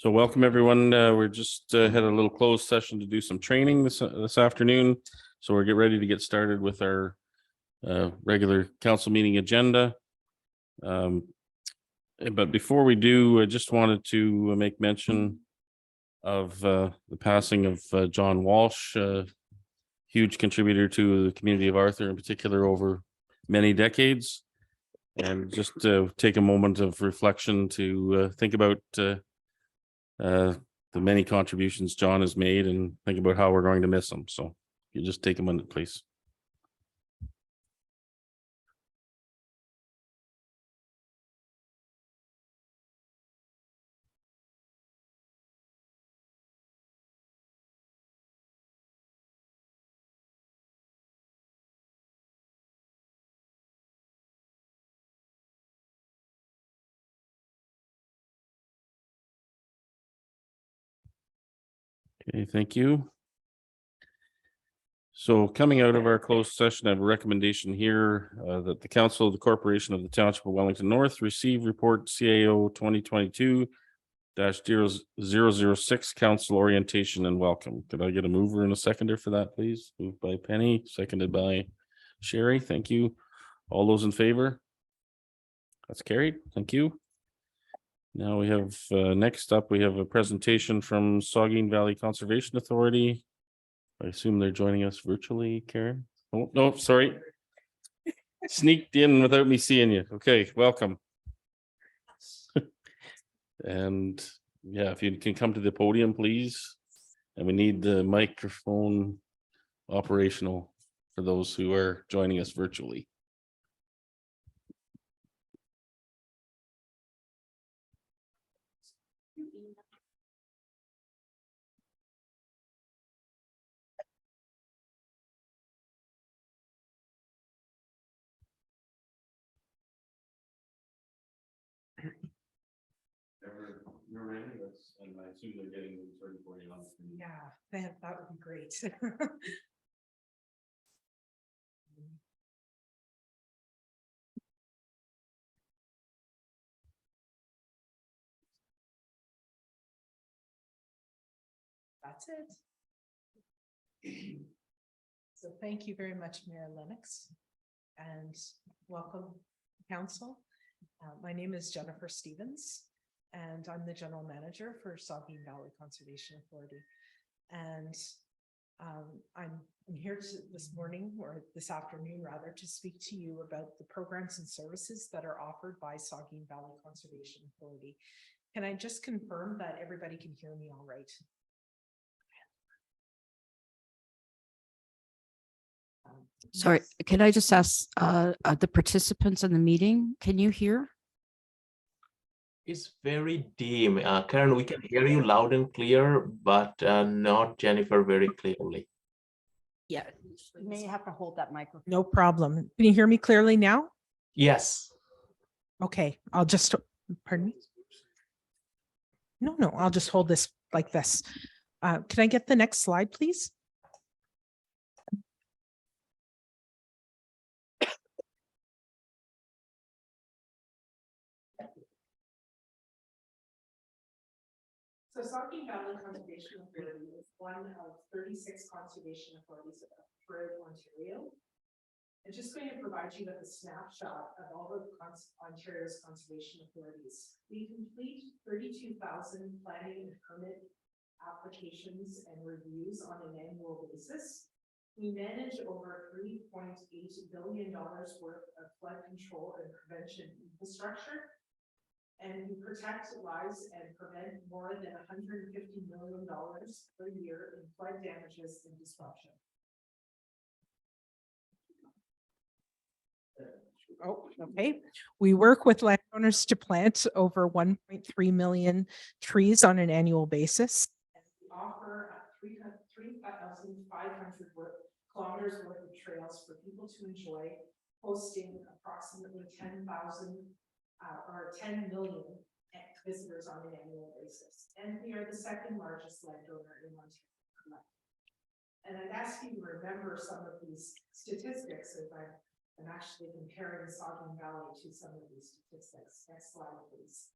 So welcome everyone. We're just had a little closed session to do some training this afternoon. So we're ready to get started with our regular council meeting agenda. But before we do, I just wanted to make mention of the passing of John Walsh, huge contributor to the community of Arthur in particular over many decades. And just take a moment of reflection to think about the many contributions John has made and think about how we're going to miss him. So you just take a minute, please. Okay, thank you. So coming out of our closed session, I have a recommendation here that the Council of the Corporation of the Township of Wellington North receive report CAO 2022-006 council orientation and welcome. Could I get a mover and a seconder for that, please? Moved by Penny, seconded by Sherry. Thank you. All those in favor? That's carried. Thank you. Now we have next up, we have a presentation from Saugeen Valley Conservation Authority. I assume they're joining us virtually, Karen. Oh, no, sorry. Sneaked in without me seeing you. Okay, welcome. And yeah, if you can come to the podium, please. And we need the microphone operational for those who are joining us virtually. You're ready, and I assume they're getting ready for you on the screen. Yeah, that would be great. That's it. So thank you very much, Mayor Lennox, and welcome, Council. My name is Jennifer Stevens, and I'm the General Manager for Saugeen Valley Conservation Authority. And I'm here this morning, or this afternoon rather, to speak to you about the programs and services that are offered by Saugeen Valley Conservation Authority. Can I just confirm that everybody can hear me all right? Sorry, can I just ask the participants in the meeting, can you hear? It's very dim. Karen, we can hear you loud and clear, but not Jennifer very clearly. Yeah, you may have to hold that microphone. No problem. Can you hear me clearly now? Yes. Okay, I'll just, pardon me? No, I'll just hold this like this. Can I get the next slide, please? So Saugeen Valley Conservation Authority is one of 36 conservation authorities throughout Ontario. I'm just going to provide you with a snapshot of all of Ontario's conservation authorities. We complete 32,000 planning and permit applications and reviews on an annual basis. We manage over $3.8 billion worth of flood control and prevention infrastructure. And we protect lives and prevent more than $150 million per year in flood damages and disruption. Oh, okay. We work with landowners to plant over 1.3 million trees on an annual basis. And we offer 3,500 kilometers worth of trails for people to enjoy, hosting approximately 10,000 or 10 million visitors on an annual basis. And we are the second largest landowner in Ontario. And I'd ask you to remember some of these statistics as I'm actually comparing Saugeen Valley to some of these statistics. Next slide, please.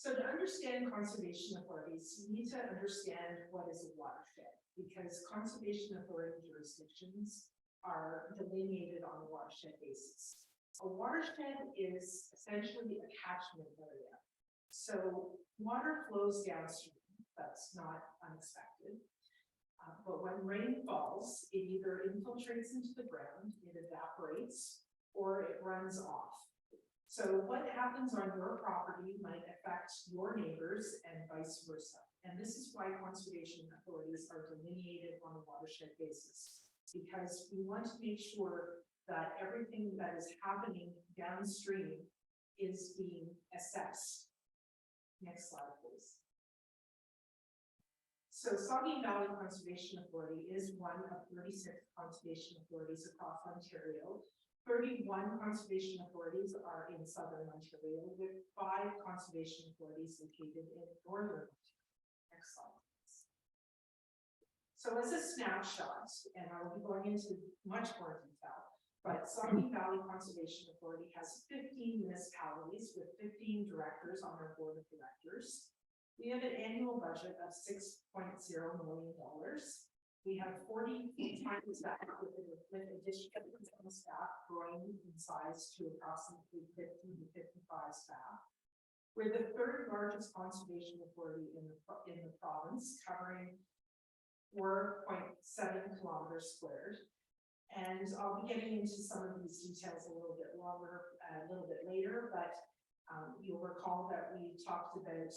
So to understand conservation authorities, you need to understand what is a watershed, because conservation authority jurisdictions are delineated on a watershed basis. A watershed is essentially a catchment area. So water flows downstream, that's not unexpected. But when rain falls, it either infiltrates into the ground, it evaporates, or it runs off. So what happens on your property might affect your neighbors and vice versa. And this is why conservation authorities are delineated on a watershed basis, because we want to make sure that everything that is happening downstream is being assessed. Next slide, please. So Saugeen Valley Conservation Authority is one of 36 conservation authorities across Ontario. 31 conservation authorities are in southern Ontario, with 5 conservation authorities located in northern Ontario. Next slide, please. So as a snapshot, and I will be going into much more detail, but Saugeen Valley Conservation Authority has 15 municipalities with 15 directors on their board of directors. We have an annual budget of $6.0 million. We have 40 full-time staff with additional staff growing in size to approximately 50 to 55 staff. We're the 3rd largest conservation authority in the province, covering 4.7 kilometers squared. And I'll be getting into some of these details a little bit later, but you'll recall that we talked about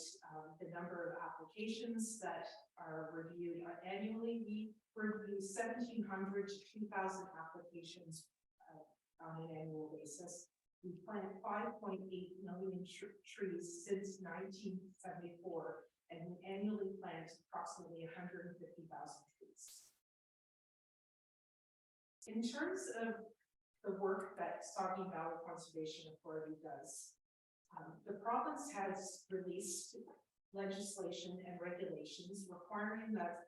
the number of applications that are reviewed annually. We review 1,700 to 2,000 applications on an annual basis. We plant 5.8 million trees since 1974, and we annually plant approximately 150,000 trees. In terms of the work that Saugeen Valley Conservation Authority does, the province has released legislation and regulations requiring that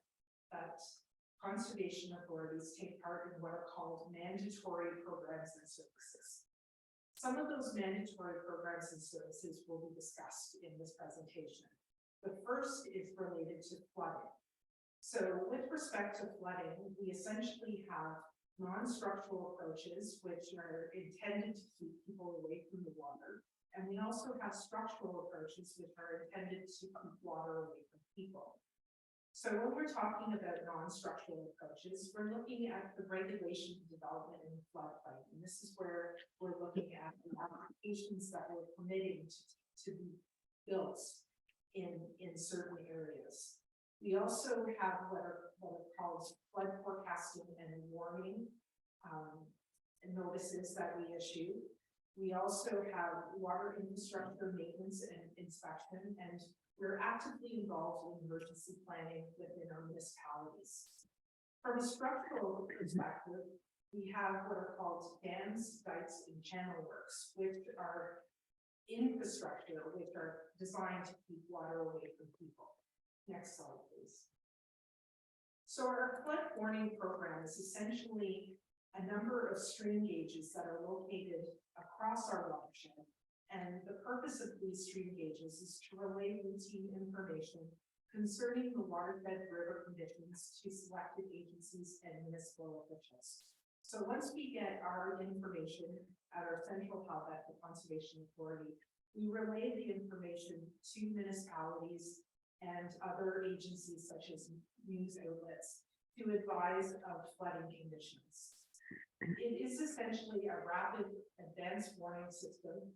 conservation authorities take part in what are called mandatory programs and services. Some of those mandatory programs and services will be discussed in this presentation. The first is related to flooding. So with respect to flooding, we essentially have non-structural approaches which are intended to keep people away from the water. And we also have structural approaches which are intended to keep water away from people. So when we're talking about non-structural approaches, we're looking at the regulation of development in the floodplain. And this is where we're looking at the applications that we're permitting to be built in certain areas. We also have what are called flood forecasting and warning notices that we issue. We also have water infrastructure maintenance and inspection, and we're actively involved in emergency planning within our municipalities. From a structural perspective, we have what are called dams, dikes, and channel works, which are infrastructure which are designed to keep water away from people. Next slide, please. So our flood warning program is essentially a number of stream gauges that are located across our watershed. And the purpose of these stream gauges is to relay routine information concerning the watershed river conditions to selected agencies and municipal officials. So once we get our information at our central hub at the Conservation Authority, we relay the information to municipalities and other agencies such as news outlets to advise of flooding conditions. It is essentially a rapid advanced warning system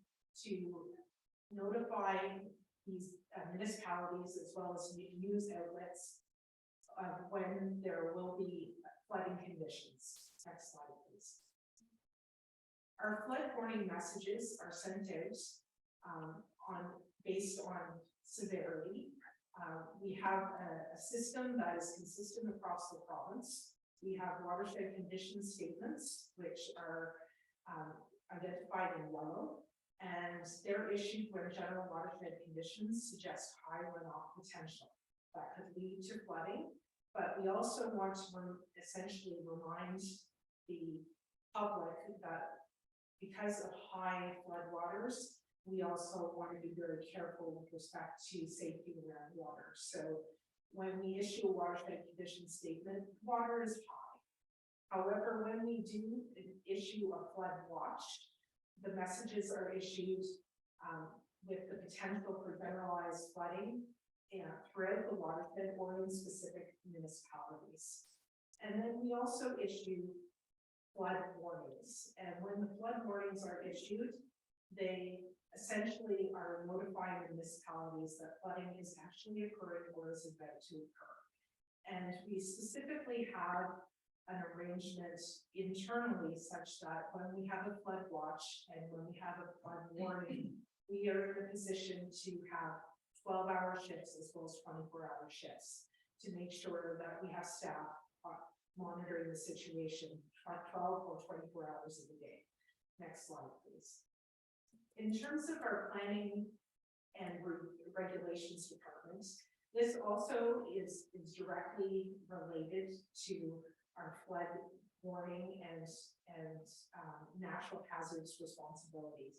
to notify these municipalities as well as news outlets of when there will be flooding conditions. Next slide, please. Our flood warning messages are sent out based on severity. We have a system that is consistent across the province. We have watershed condition statements, which are identified in yellow, and they're issued when general watershed conditions suggest high runoff potential. That could lead to flooding, but we also want to essentially remind the public that because of high flood waters, we also want to be very careful with respect to safety around water. So when we issue a watershed condition statement, water is high. However, when we do issue a flood watch, the messages are issued with the potential for generalized flooding throughout the watershed or in specific municipalities. And then we also issue flood warnings. And when the flood warnings are issued, they essentially are notifying the municipalities that flooding is actually occurring or is about to occur. And we specifically have an arrangement internally such that when we have a flood watch and when we have a flood warning, we are in a position to have 12-hour shifts as well as 24-hour shifts to make sure that we have staff monitoring the situation 12 or 24 hours of the day. Next slide, please. In terms of our planning and regulations department, this also is directly related to our flood warning and natural hazards responsibilities.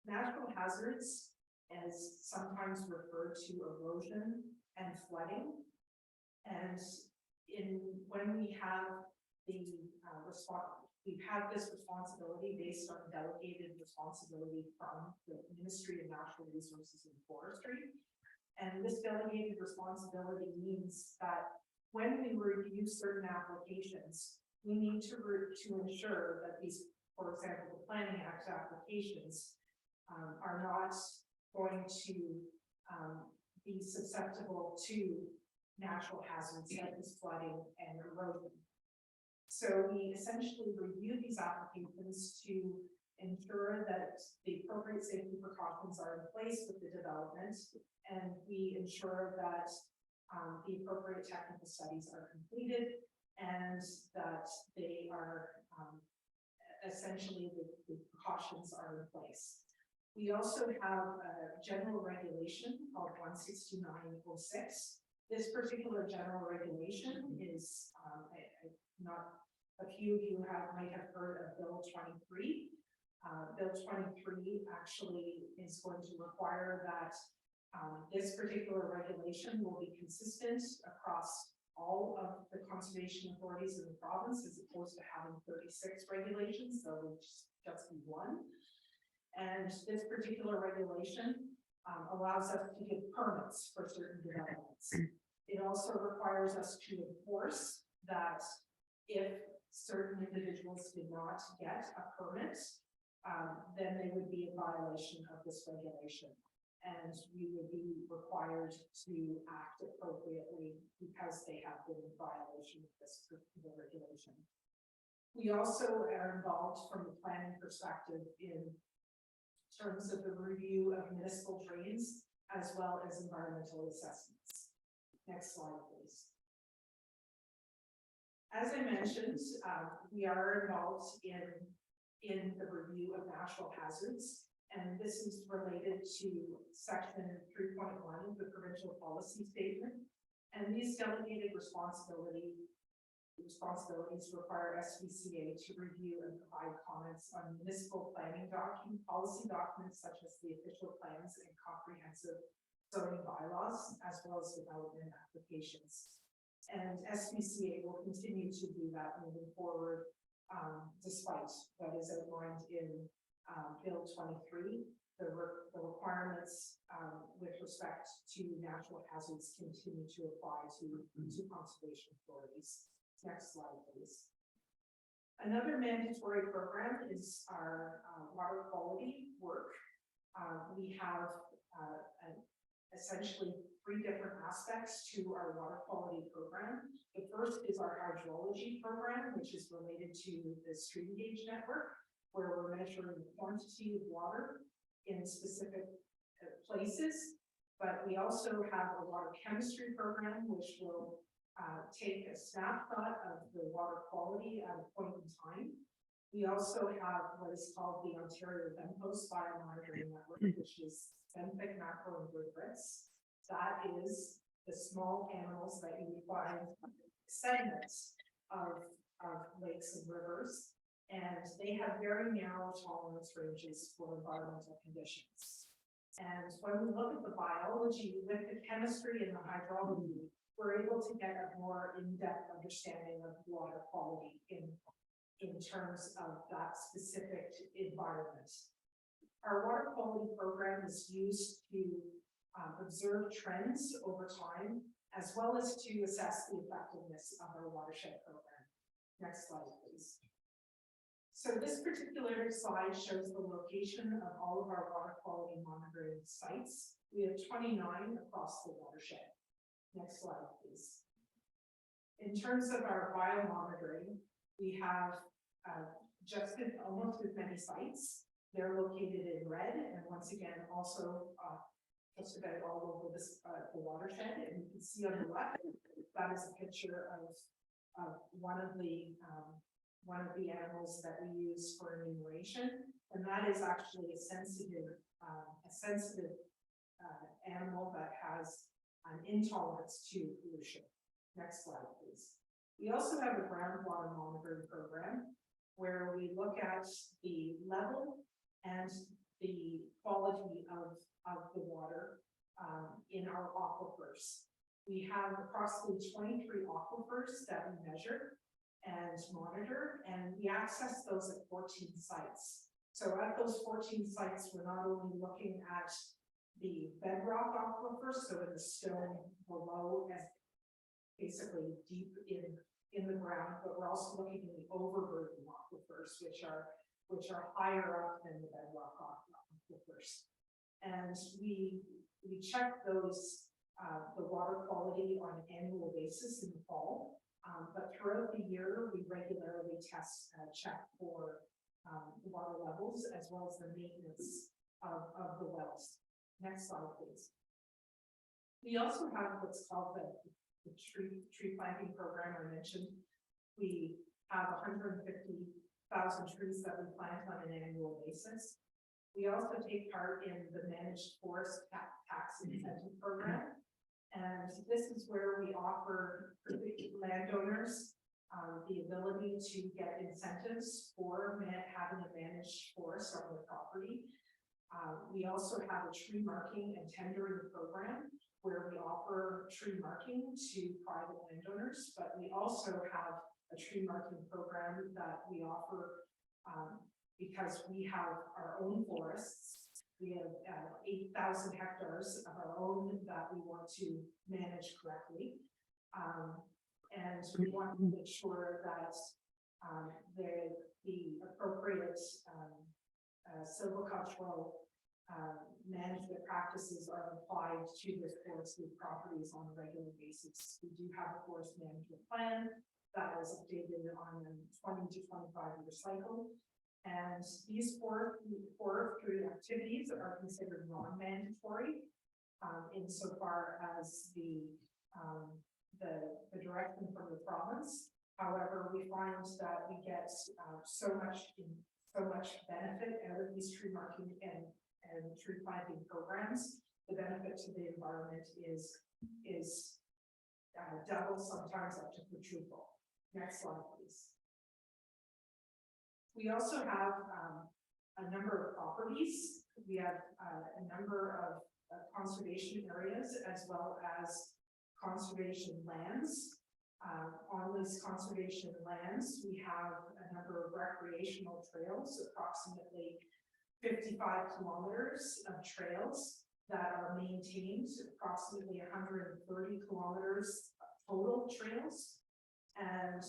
Natural hazards, as sometimes referred to, erosion and flooding, and when we have the we've had this responsibility based on delegated responsibility from the Ministry of Natural Resources and Forestry. And this delegated responsibility means that when we review certain applications, we need to ensure that these, for example, the Planning Act applications are not going to be susceptible to natural hazards such as flooding and erosion. So we essentially review these applications to ensure that the appropriate safety precautions are in place with the development, and we ensure that the appropriate technical studies are completed and that they are essentially the precautions are in place. We also have a general regulation called 16906. This particular general regulation is not a few of you might have heard of Bill 23. Bill 23 actually is going to require that this particular regulation will be consistent across all of the conservation authorities in the province, as opposed to having 36 regulations, so it'll just be one. And this particular regulation allows us to give permits for certain developments. It also requires us to enforce that if certain individuals did not get a permit, then they would be in violation of this regulation. And we would be required to act appropriately because they have been in violation of this particular regulation. We also are involved from the planning perspective in terms of the review of municipal drains as well as environmental assessments. Next slide, please. As I mentioned, we are involved in the review of natural hazards, and this is related to section 3.1 of the provincial policy statement. And these delegated responsibilities require SPCA to review and provide comments on municipal planning policy documents such as the official plans and comprehensive zoning bylaws, as well as development applications. And SPCA will continue to do that moving forward, despite what is outlined in Bill 23. The requirements with respect to natural hazards continue to apply to conservation authorities. Next slide, please. Another mandatory program is our water quality work. We have essentially 3 different aspects to our water quality program. The first is our hydrology program, which is related to the stream gauge network, where we're measuring the quantity of water in specific places. But we also have a water chemistry program, which will take a snapshot of the water quality at a point in time. We also have what is called the Ontario Benpost Biomonitoring Network, which is benthic macroinvertebrates. That is the small animals that you would find sediments of lakes and rivers, and they have very narrow tolerance ranges for environmental conditions. And when we look at the biology with the chemistry and the hydrology, we're able to get a more in-depth understanding of water quality in terms of that specific environment. Our water quality program is used to observe trends over time, as well as to assess the effectiveness of our watershed program. Next slide, please. So this particular slide shows the location of all of our water quality monitoring sites. We have 29 across the watershed. Next slide, please. In terms of our biomonitoring, we have almost as many sites. They're located in red, and once again, also just about all over this the watershed. And you can see on the left, that is a picture of one of the animals that we use for enumeration, and that is actually a sensitive animal that has an intolerance to pollution. Next slide, please. We also have a groundwater monitoring program where we look at the level and the quality of the water in our aquifers. We have approximately 23 aquifers that we measure and monitor, and we access those at 14 sites. So at those 14 sites, we're not only looking at the bedrock aquifer, so in the stone below, as basically deep in the ground, but we're also looking at the overburden aquifers, which are higher up than the bedrock aquifers. And we check those the water quality on an annual basis in the fall, but throughout the year we regularly check for the water levels as well as the maintenance of the wells. Next slide, please. We also have what's called the tree planting program I mentioned. We have 150,000 trees that we plant on an annual basis. We also take part in the managed forest tax incentive program. And this is where we offer landowners the ability to get incentives for having a managed forest on their property. We also have a tree marking and tendering program where we offer tree marking to private landowners, but we also have a tree marking program that we offer because we have our own forests. We have 8,000 hectares of our own that we want to manage correctly. And we want to make sure that the appropriate silvicultural management practices are applied to the forested properties on a regular basis. We do have a forest management plan that is updated on a 20 to 25-year cycle. And these forestry activities are considered non-mandatory insofar as the direction from the province. However, we find that we get so much benefit out of these tree marking and tree planting programs. The benefit to the environment is double, sometimes up to quadruple. Next slide, please. We also have a number of properties. We have a number of conservation areas as well as conservation lands. On these conservation lands, we have a number of recreational trails, approximately 55 kilometers of trails that are maintained, approximately 130 kilometers total trails. And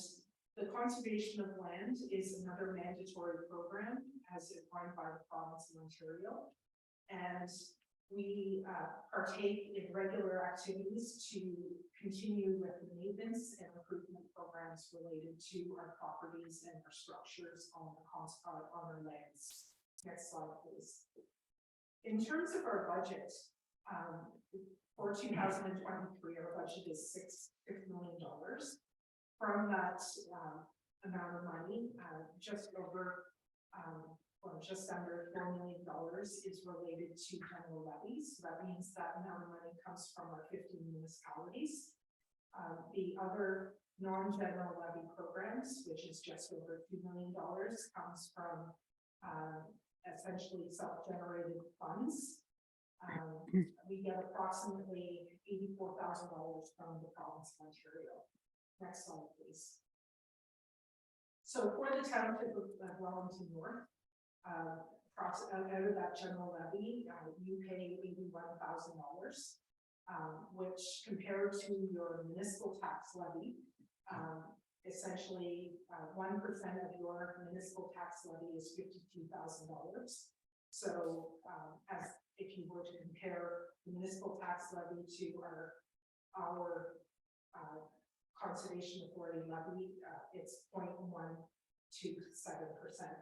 the conservation of land is another mandatory program as defined by the province of Ontario. And we partake in regular activities to continue with the maintenance and improvement programs related to our properties and our structures on our lands. Next slide, please. In terms of our budget, for 2023, our budget is $6 million. From that amount of money, just under $4 million is related to general levies. So that means that amount of money comes from our 50 municipalities. The other non-general levy programs, which is just over $2 million, comes from essentially self-generated funds. We get approximately $84,000 from the province of Ontario. Next slide, please. So for the Township of Wellington North, out of that general levy, you pay $81,000, which compared to your municipal tax levy, essentially 1% of your municipal tax levy is $52,000. So as if you were to compare the municipal tax levy to our conservation authority levy, it's 0.127%.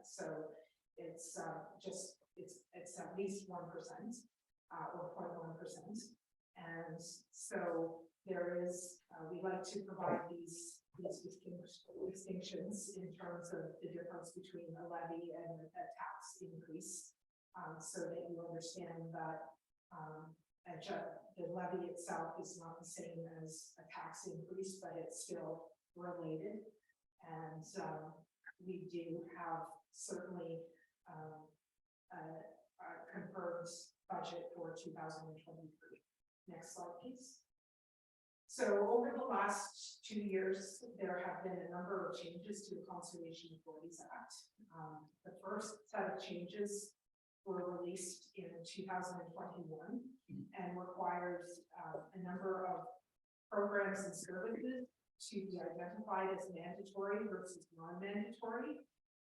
So it's it's at least 1% or 0.1%. And so there is, we like to provide these distinctions in terms of the difference between a levy and a tax increase, so that you understand that the levy itself is not the same as a tax increase, but it's still related. And we do have certainly a confirmed budget for 2023. Next slide, please. So over the last 2 years, there have been a number of changes to the Conservation Authorities Act. The first set of changes were released in 2021 and requires a number of programs and services to be identified as mandatory versus non-mandatory.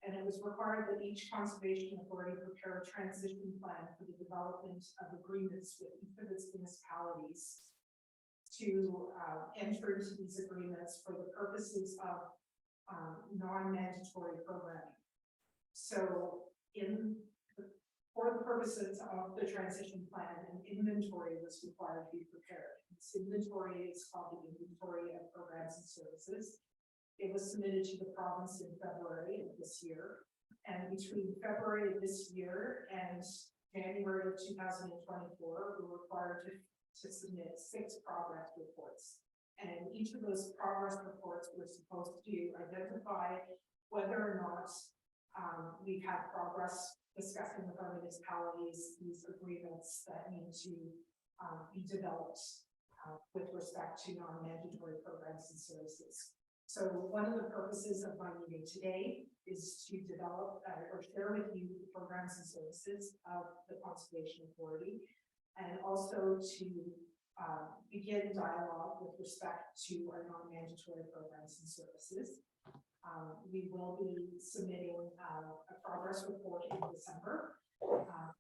And it was required that each conservation authority prepare a transition plan for the development of agreements with each of its municipalities to enter into these agreements for the purposes of non-mandatory programming. So for the purposes of the transition plan, an inventory was required to be prepared. This inventory is called the Inventory of Programs and Services. It was submitted to the province in February of this year. And between February of this year and January of 2024, we were required to submit 6 progress reports. And each of those progress reports were supposed to identify whether or not we've had progress discussing with our municipalities these agreements that need to be developed with respect to non-mandatory programs and services. So one of the purposes of my meeting today is to develop or share with you the programs and services of the Conservation Authority, and also to begin dialogue with respect to our non-mandatory programs and services. We will be submitting a progress report in December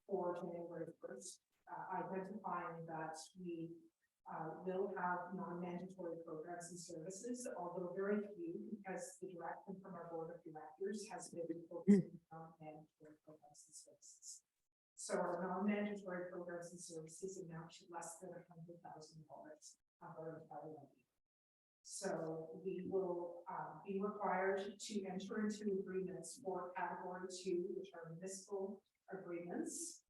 for January 1st, identifying that we will have non-mandatory programs and services, although very few, because the direction from our board of directors has been focusing on non-mandatory programs and services. So our non-mandatory programs and services amount to less than $100,000 of our entire levy. So we will be required to enter into agreements for category 2, which are municipal agreements.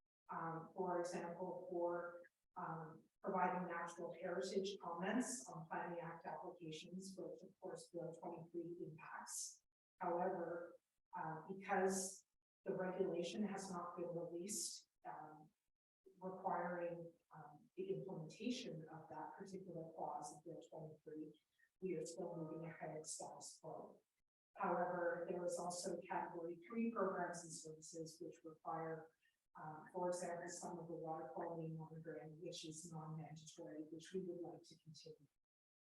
For example, for providing natural heritage comments on Planning Act applications, which of course Bill 23 impacts. However, because the regulation has not been released requiring the implementation of that particular clause of Bill 23, we are still moving ahead status quo. However, there is also category 3 programs and services which require, for example, some of the water quality monitoring, which is non-mandatory, which we would like to continue.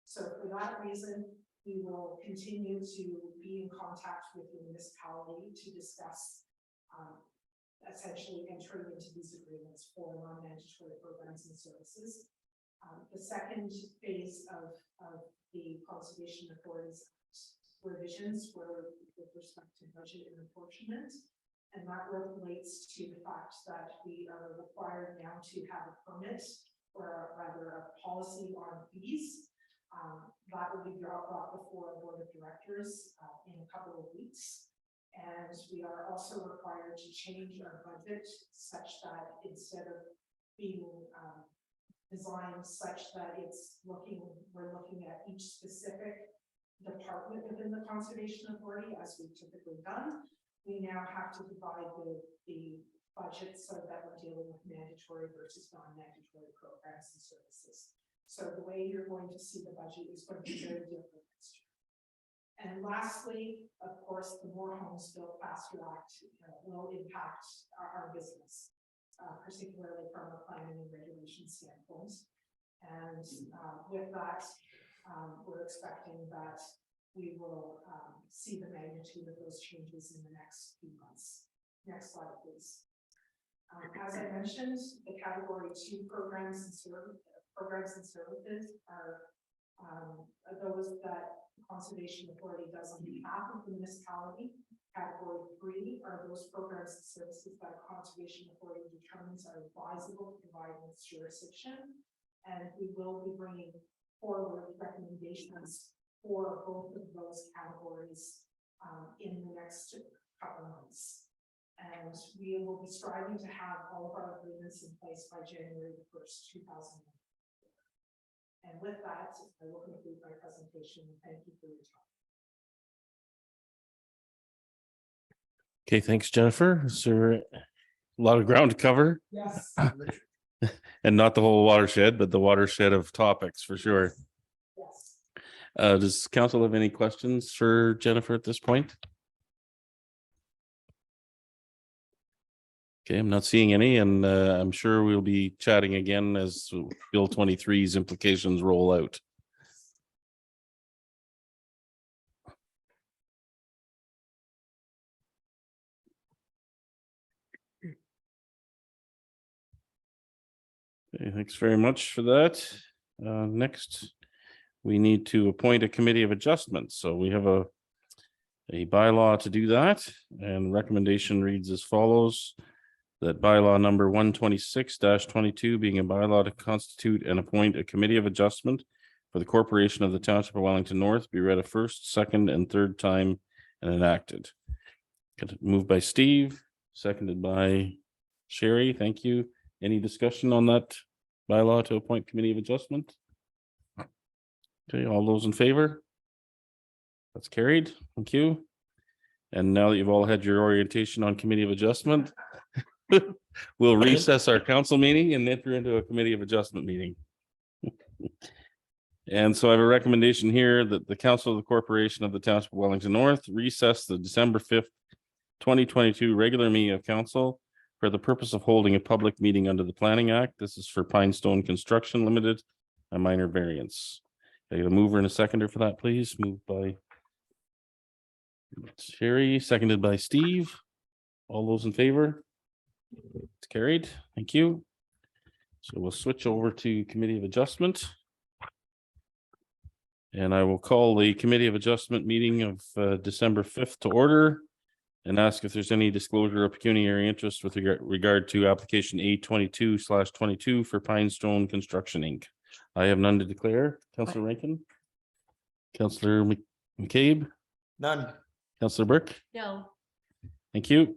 So for that reason, we will continue to be in contact with the municipality to discuss essentially entering into these agreements for non-mandatory programs and services. The second phase of the Conservation Authority's revisions were with respect to budget and apportionment, and that relates to the fact that we are required now to have a permit, or rather a policy on fees. That will be brought before our board of directors in a couple of weeks. And we are also required to change our budget such that instead of being designed such that we're looking at each specific department within the Conservation Authority, as we've typically done, we now have to divide the budget so that we're dealing with mandatory versus non-mandatory programs and services. So the way you're going to see the budget is going to be very different next year. And lastly, of course, the More Homes Built Faster Act will impact our business, particularly from a planning and regulation standpoint. And with that, we're expecting that we will see the magnitude of those changes in the next few months. Next slide, please. As I mentioned, the category 2 programs and services are those that the Conservation Authority does on behalf of the municipality. Category 3 are those programs and services that a Conservation Authority determines are advisable to provide in its jurisdiction. And we will be bringing forward recommendations for both of those categories in the next couple of months. And we will be striving to have all of our agreements in place by January 1st, 2024. And with that, I will conclude my presentation. Thank you for your time. Okay, thanks, Jennifer. Is there a lot of ground to cover? Yes. And not the whole watershed, but the watershed of topics for sure. Yes. Does council have any questions for Jennifer at this point? Okay, I'm not seeing any, and I'm sure we'll be chatting again as Bill 23's implications roll out. Okay, thanks very much for that. Next, we need to appoint a committee of adjustments. So we have a bylaw to do that, and the recommendation reads as follows: that bylaw number 126-22 being a bylaw to constitute and appoint a committee of adjustment for the corporation of the Township of Wellington North be read a first, second, and third time and enacted. Moved by Steve, seconded by Sherry. Thank you. Any discussion on that bylaw to appoint committee of adjustment? Okay, all those in favor? That's carried. Thank you. And now that you've all had your orientation on committee of adjustment, we'll recess our council meeting and enter into a committee of adjustment meeting. And so I have a recommendation here that the council of the corporation of the Township of Wellington North recess the December 5th, 2022 regular meeting of council for the purpose of holding a public meeting under the Planning Act. This is for Pinestone Construction Limited, a minor variance. I get a mover and a seconder for that, please. Moved by Sherry, seconded by Steve. All those in favor? It's carried. Thank you. So we'll switch over to committee of adjustment. And I will call the committee of adjustment meeting of December 5th to order and ask if there's any disclosure of pecuniary interest with regard to application A22/22 for Pinestone Construction Inc. I have none to declare. Councillor Rankin? Councillor McCabe? None. Councillor Burke? No. Thank you.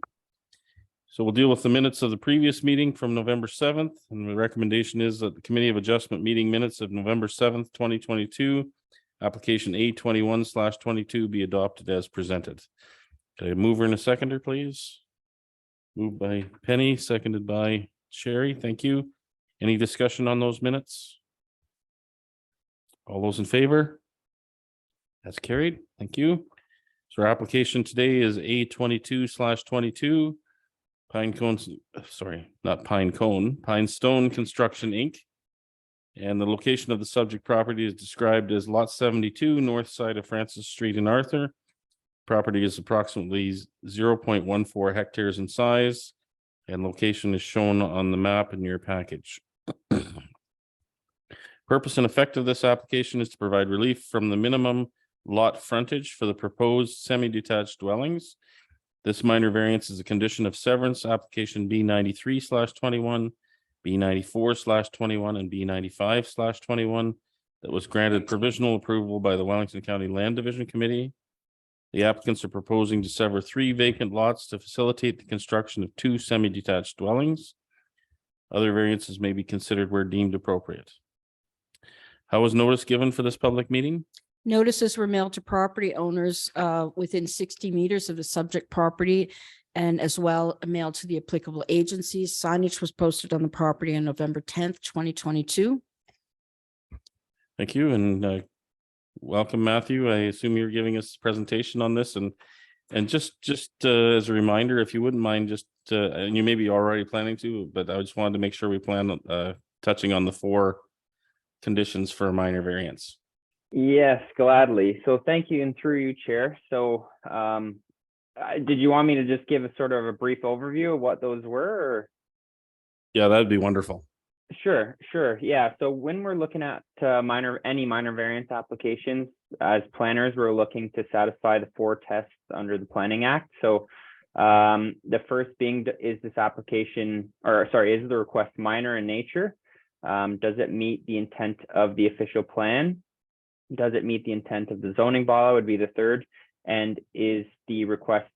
So we'll deal with the minutes of the previous meeting from November 7th. And the recommendation is that the Committee of Adjustment meeting minutes of November 7th, 2022, application A21/22 be adopted as presented. Okay, a mover and a seconder, please. Moved by Penny, seconded by Sherry. Thank you. Any discussion on those minutes? All those in favor? That's carried. Thank you. So our application today is A22/22. Pinestone Construction Inc. And the location of the subject property is described as lot 72, north side of Francis Street in Arthur. Property is approximately 0.14 hectares in size, and location is shown on the map in your package. Purpose and effect of this application is to provide relief from the minimum lot frontage for the proposed semi-detached dwellings. This minor variance is a condition of severance application B93/21, B94/21, and B95/21 that was granted provisional approval by the Wellington County Land Division Committee. The applicants are proposing to sever 3 vacant lots to facilitate the construction of 2 semi-detached dwellings. Other variances may be considered where deemed appropriate. How was notice given for this public meeting? Notices were mailed to property owners within 60 meters of the subject property and as well mailed to the applicable agencies. Signage was posted on the property on November 10th, 2022. Thank you, and welcome, Matthew. I assume you're giving us a presentation on this, and just as a reminder, if you wouldn't mind, just and you may be already planning to, but I just wanted to make sure we plan on touching on the 4 conditions for a minor variance. Yes, gladly. So thank you, and through you, Chair. So did you want me to just give a sort of a brief overview of what those were? Or? Yeah, that'd be wonderful. Sure. Yeah. So when we're looking at any minor variance applications, as planners, we're looking to satisfy the 4 tests under the Planning Act. So the first being, is this application, or sorry, is the request minor in nature? Does it meet the intent of the official plan? Does it meet the intent of the zoning bylaw would be the third, and is the request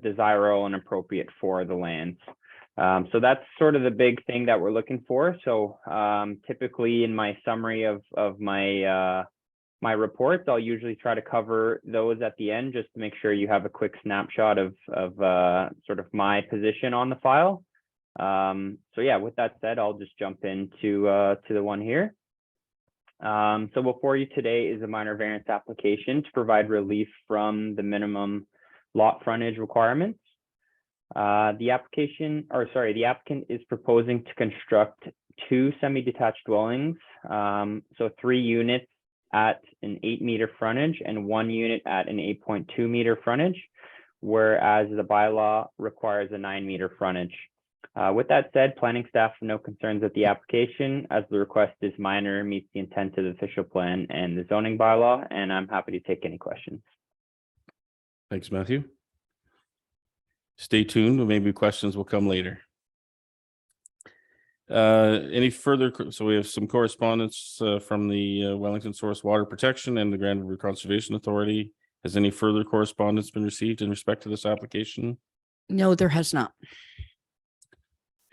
desirable and appropriate for the lands? So that's sort of the big thing that we're looking for. So typically in my summary of my my reports, I'll usually try to cover those at the end just to make sure you have a quick snapshot of sort of my position on the file. So yeah, with that said, I'll just jump into to the one here. So before you today is a minor variance application to provide relief from the minimum lot frontage requirements. The applicant is proposing to construct 2 semi-detached dwellings, so 3 units at an 8-meter frontage and 1 unit at an 8.2 meter frontage, whereas the bylaw requires a 9-meter frontage. With that said, planning staff have no concerns with the application, as the request is minor, meets the intent of the official plan and the zoning bylaw, and I'm happy to take any questions. Thanks, Matthew. Stay tuned, maybe questions will come later. Any further, so we have some correspondence from the Wellington Source Water Protection and the Grand River Conservation Authority. Has any further correspondence been received in respect to this application? No, there has not.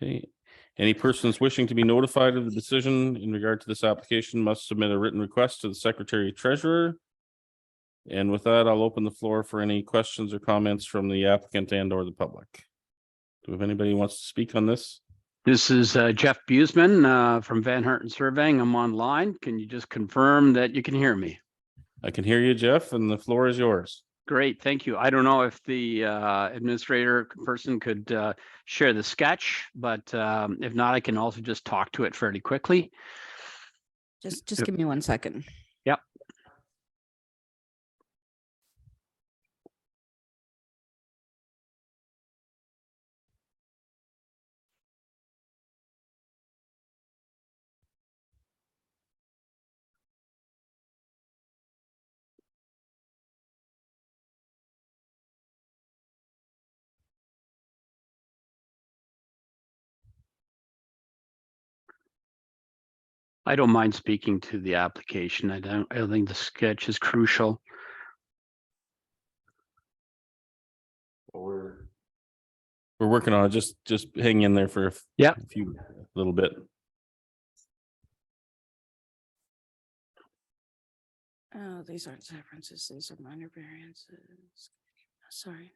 Okay. Any persons wishing to be notified of the decision in regard to this application must submit a written request to the Secretary Treasurer. And with that, I'll open the floor for any questions or comments from the applicant and or the public. Do we have anybody who wants to speak on this? This is Jeff Buseman from Van Herten Surveying. I'm online. Can you just confirm that you can hear me? I can hear you, Jeff, and the floor is yours. Great, thank you. I don't know if the administrator person could share the sketch, but if not, I can also just talk to it fairly quickly. Just give me 1 second. Yep. I don't mind speaking to the application. I don't think the sketch is crucial. We're working on it. Just hang in there for a little bit. Oh, these aren't differences. These are minor variances. Sorry.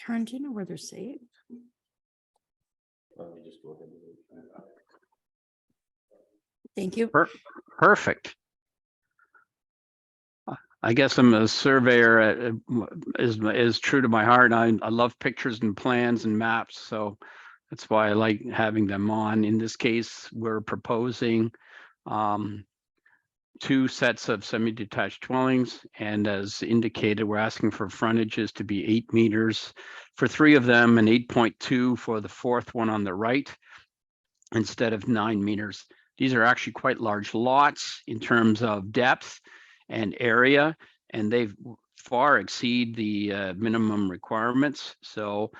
Karen, do you know where they're saved? Thank you. Perfect. I guess I'm a surveyor, is true to my heart. I love pictures and plans and maps, so that's why I like having them on. In this case, we're proposing 2 sets of semi-detached dwellings, and as indicated, we're asking for frontages to be 8 meters for 3 of them and 8.2 for the 4th one on the right, instead of 9 meters. These are actually quite large lots in terms of depth and area, and they far exceed the minimum requirements. So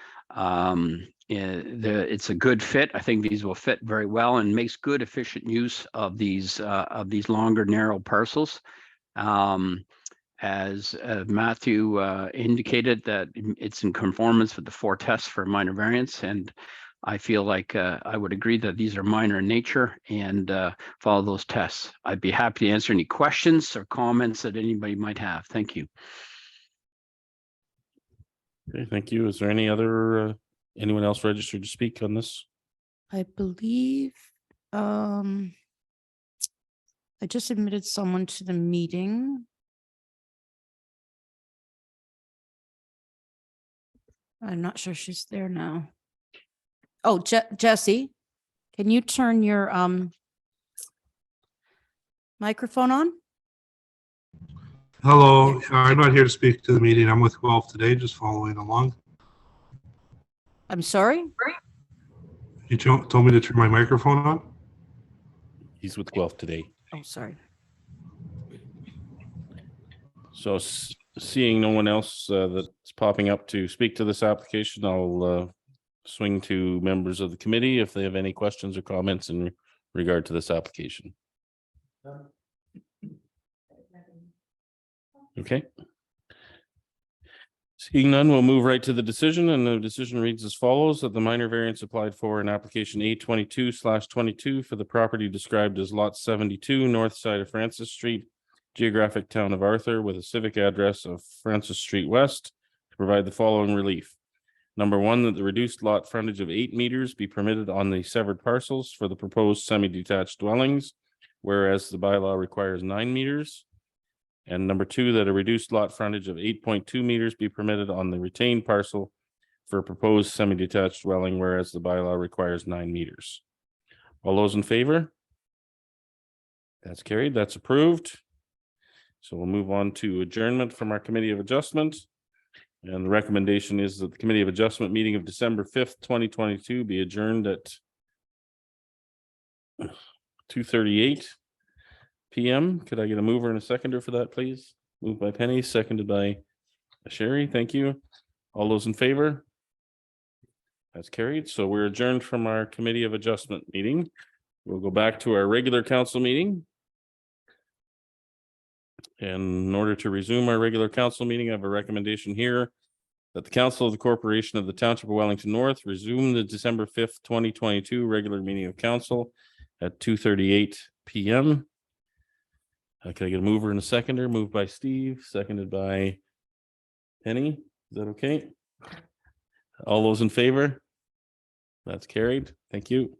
it's a good fit. I think these will fit very well and makes good, efficient use of these longer, narrow parcels. As Matthew indicated, that it's in conformance with the 4 tests for minor variance, and I feel like I would agree that these are minor in nature and follow those tests. I'd be happy to answer any questions or comments that anybody might have. Thank you. Okay, thank you. Is there any other, anyone else registered to speak on this? I believe, I just admitted someone to the meeting. I'm not sure she's there now. Oh, Jesse, can you turn your microphone on? Hello, I'm not here to speak to the meeting. I'm with Guelph today, just following along. I'm sorry? You told me to turn my microphone on? He's with Guelph today. Oh, sorry. So seeing no one else that's popping up to speak to this application, I'll swing to members of the committee if they have any questions or comments in regard to this application. Okay. Seeing none, we'll move right to the decision, and the decision reads as follows: that the minor variance applied for in application A22/22 for the property described as lot 72, north side of Francis Street, geographic town of Arthur, with a civic address of Francis Street West, to provide the following relief. Number one, that the reduced lot frontage of 8 meters be permitted on the severed parcels for the proposed semi-detached dwellings, whereas the bylaw requires 9 meters. And number two, that a reduced lot frontage of 8.2 meters be permitted on the retained parcel for a proposed semi-detached dwelling, whereas the bylaw requires 9 meters. All those in favor? That's carried. That's approved. So we'll move on to adjournment from our Committee of Adjustment. And the recommendation is that the Committee of Adjustment meeting of December 5th, 2022 be adjourned at 2:38 p.m. Could I get a mover and a seconder for that, please? Moved by Penny, seconded by Sherry. Thank you. All those in favor? That's carried. So we're adjourned from our Committee of Adjustment meeting. We'll go back to our regular council meeting. And in order to resume our regular council meeting, I have a recommendation here that the Council of the Corporation of the Township of Wellington North resume the December 5th, 2022 regular meeting of council at 2:38 p.m. Can I get a mover and a seconder? Moved by Steve, seconded by Penny. Is that okay? All those in favor? That's carried. Thank you.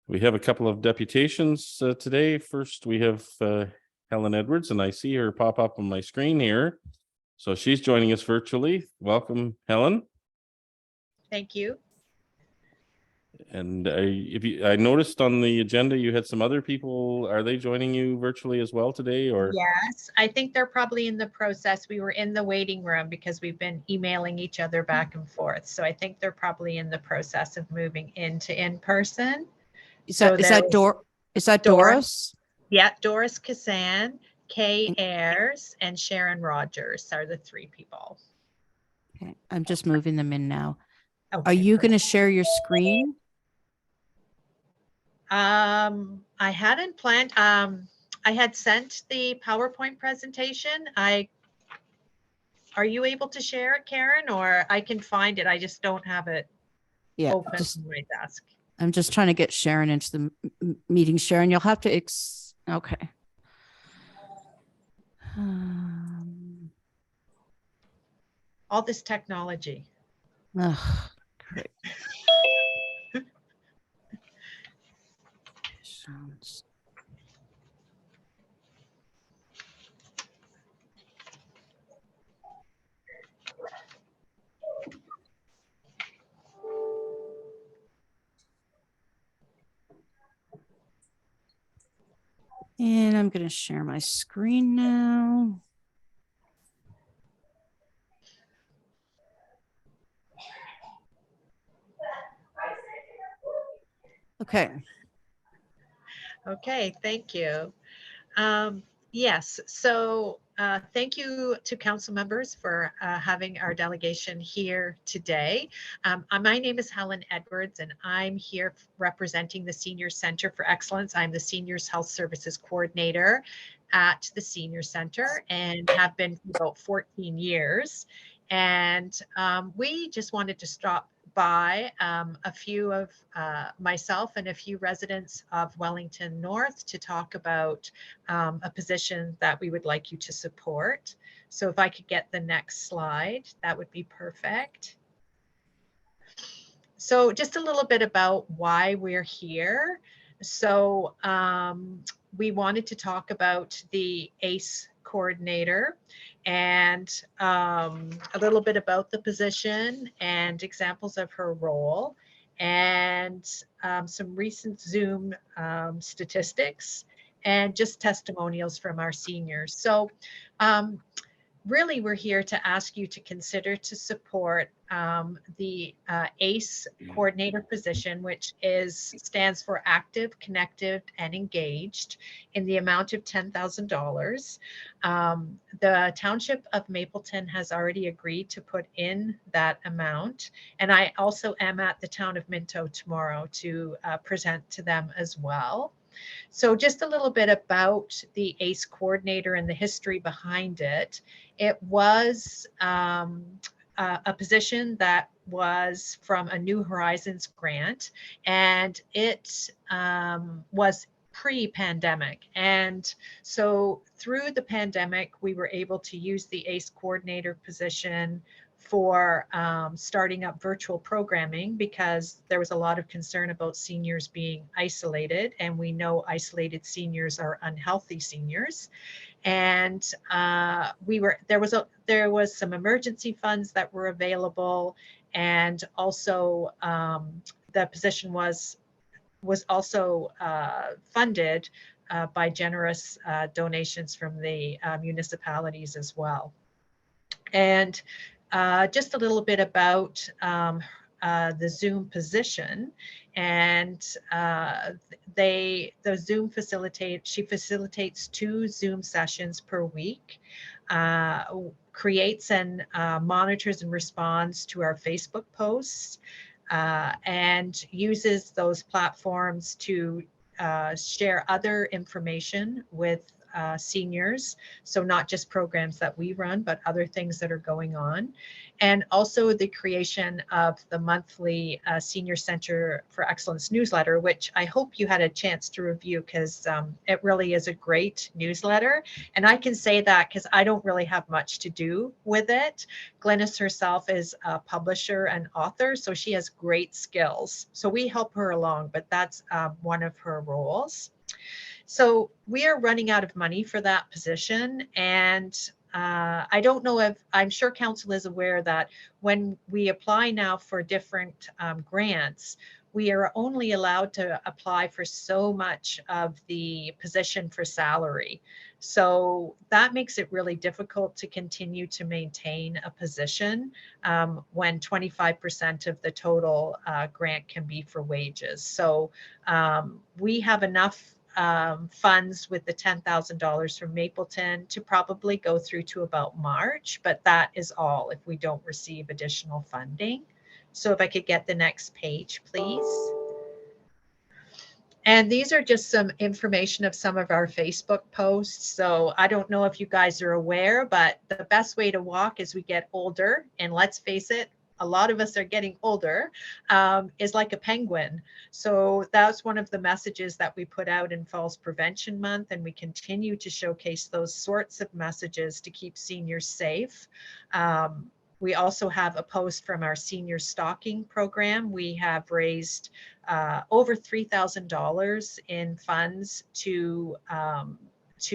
We have a couple of deputations today. First, we have Helen Edwards, and I see her pop up on my screen here. So she's joining us virtually. Welcome, Helen. Thank you. And I noticed on the agenda you had some other people. Are they joining you virtually as well today, or? Yes, I think they're probably in the process. We were in the waiting room because we've been emailing each other back and forth. So I think they're probably in the process of moving into in-person. Is So that Doris. Doris? Yeah, Doris Cassan, Kay Ayers, and Sharon Rogers are the three people. Okay, I'm just moving them in now. Are Okay, you going to perfect. share your screen? I hadn't planned. I had sent the PowerPoint presentation. Are you able to share it, Karen, or I can find it? I just don't have it Yeah, open on my desk. I'm just trying to get Sharon into the meeting. Sharon, you'll have to okay. All this technology. Ugh, great. Sounds. And I'm going to share my screen now. Okay. Okay, thank you. Yes, so thank you to council members for having our delegation here today. My name is Helen Edwards, and I'm here representing the Senior Center for Excellence. I'm the Seniors Health Services Coordinator at the Senior Center and have been for about 14 years. And we just wanted to stop by a few of myself and a few residents of Wellington North to talk about a position that we would like you to support. So if I could get the next slide, that would be perfect. So just a little bit about why we're here. So we wanted to talk about the ACE coordinator and a little bit about the position and examples of her role and some recent Zoom statistics and just testimonials from our seniors. So really, we're here to ask you to consider to support the ACE coordinator position, which stands for Active, Connected, and Engaged, in the amount of $10,000. The Township of Mapleton has already agreed to put in that amount, and I also am at the town of Minto tomorrow to present to them as well. So just a little bit about the ACE coordinator and the history behind it. It was a position that was from a New Horizons grant, and it was pre-pandemic. And so through the pandemic, we were able to use the ACE coordinator position for starting up virtual programming, because there was a lot of concern about seniors being isolated, and we know isolated seniors are unhealthy seniors. And there was some emergency funds that were available, and also the position was also funded by generous donations from the municipalities as well. And just a little bit about the Zoom position, and she facilitates 2 Zoom sessions per week, creates and monitors and responds to our Facebook posts, and uses those platforms to share other information with seniors. So not just programs that we run, but other things that are going on. And also the creation of the monthly Senior Center for Excellence newsletter, which I hope you had a chance to review, because it really is a great newsletter. And I can say that because I don't really have much to do with it. Glynis herself is a publisher and author, so she has great skills. So we help her along, but that's one of her roles. So we are running out of money for that position. And I don't know if, I'm sure council is aware that when we apply now for different grants, we are only allowed to apply for so much of the position for salary. So that makes it really difficult to continue to maintain a position when 25% of the total grant can be for wages. So we have enough funds with the $10,000 from Mapleton to probably go through to about March, but that is all if we don't receive additional funding. So if I could get the next page, please. And these are just some information of some of our Facebook posts. So I don't know if you guys are aware, but the best way to walk as we get older, and let's face it, a lot of us are getting older, is like a penguin. So that's one of the messages that we put out in Falls Prevention Month, and we continue to showcase those sorts of messages to keep seniors safe. We also have a post from our senior stalking program. We have raised over $3,000 in funds to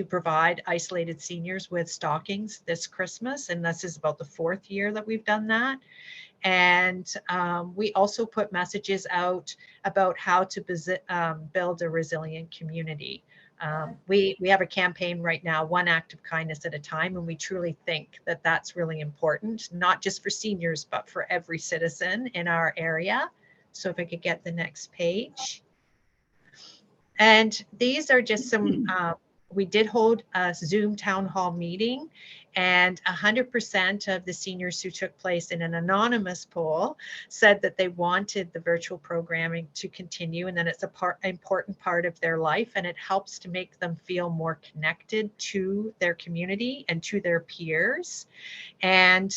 provide isolated seniors with stockings this Christmas, and this is about the 4th year that we've done that. And we also put messages out about how to build a resilient community. We have a campaign right now, one act of kindness at a time, and we truly think that that's really important, not just for seniors, but for every citizen in our area. So if I could get the next page. And these are just some, we did hold a Zoom town hall meeting, and 100% of the seniors who took place in an anonymous poll said that they wanted the virtual programming to continue, and then it's important part of their life, and it helps to make them feel more connected to their community and to their peers. And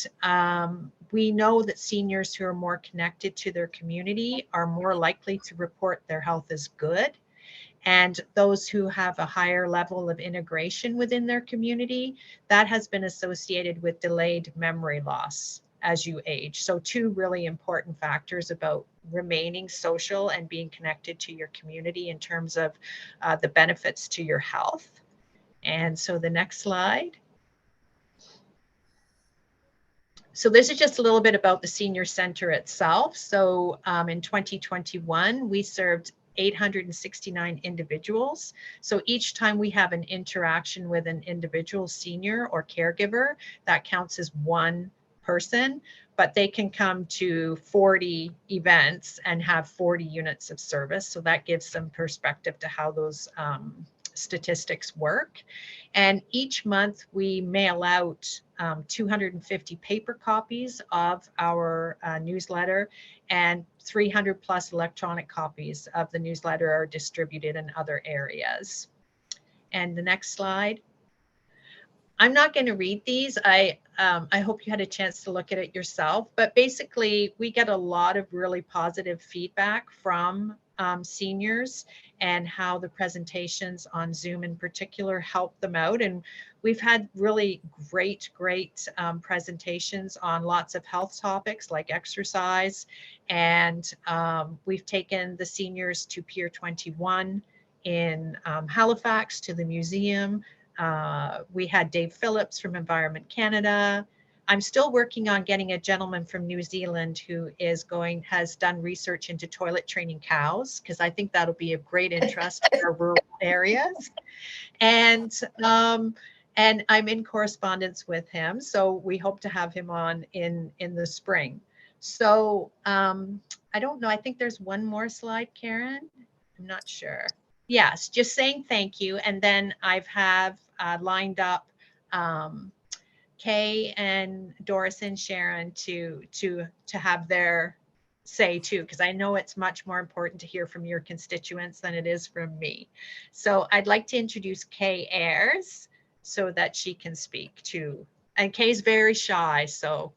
We know that seniors who are more connected to their community are more likely to report their health as good. And those who have a higher level of integration within their community, that has been associated with delayed memory loss as you age. So 2 really important factors about remaining social and being connected to your community in terms of the benefits to your health. And so the next slide. So this is just a little bit about the senior center itself. So in 2021, we served 869 individuals. So each time we have an interaction with an individual senior or caregiver, that counts as 1 person, but they can come to 40 events and have 40 units of service. So that gives some perspective to how those statistics work. And each month we mail out 250 paper copies of our newsletter, and 300 plus electronic copies of the newsletter are distributed in other areas. And the next slide. I'm not going to read these. I hope you had a chance to look at it yourself, but basically we get a lot of really positive feedback from seniors and how the presentations on Zoom in particular help them out. And we've had really great presentations on lots of health topics like exercise. And we've taken the seniors to Pier 21 in Halifax, to the museum. We had Dave Phillips from Environment Canada. I'm still working on getting a gentleman from New Zealand who has done research into toilet training cows, because I think that'll be of great interest for rural areas. And I'm in correspondence with him, so we hope to have him on in the spring. So I don't know, I think there's one more slide, Karen. I'm not sure. Yes, just saying thank you. And then I've lined up Kay and Doris and Sharon to have their say too, because I know it's much more important to hear from your constituents than it is from me. So I'd like to introduce Kay Ayres so that she can speak too. And Kay's very shy, so.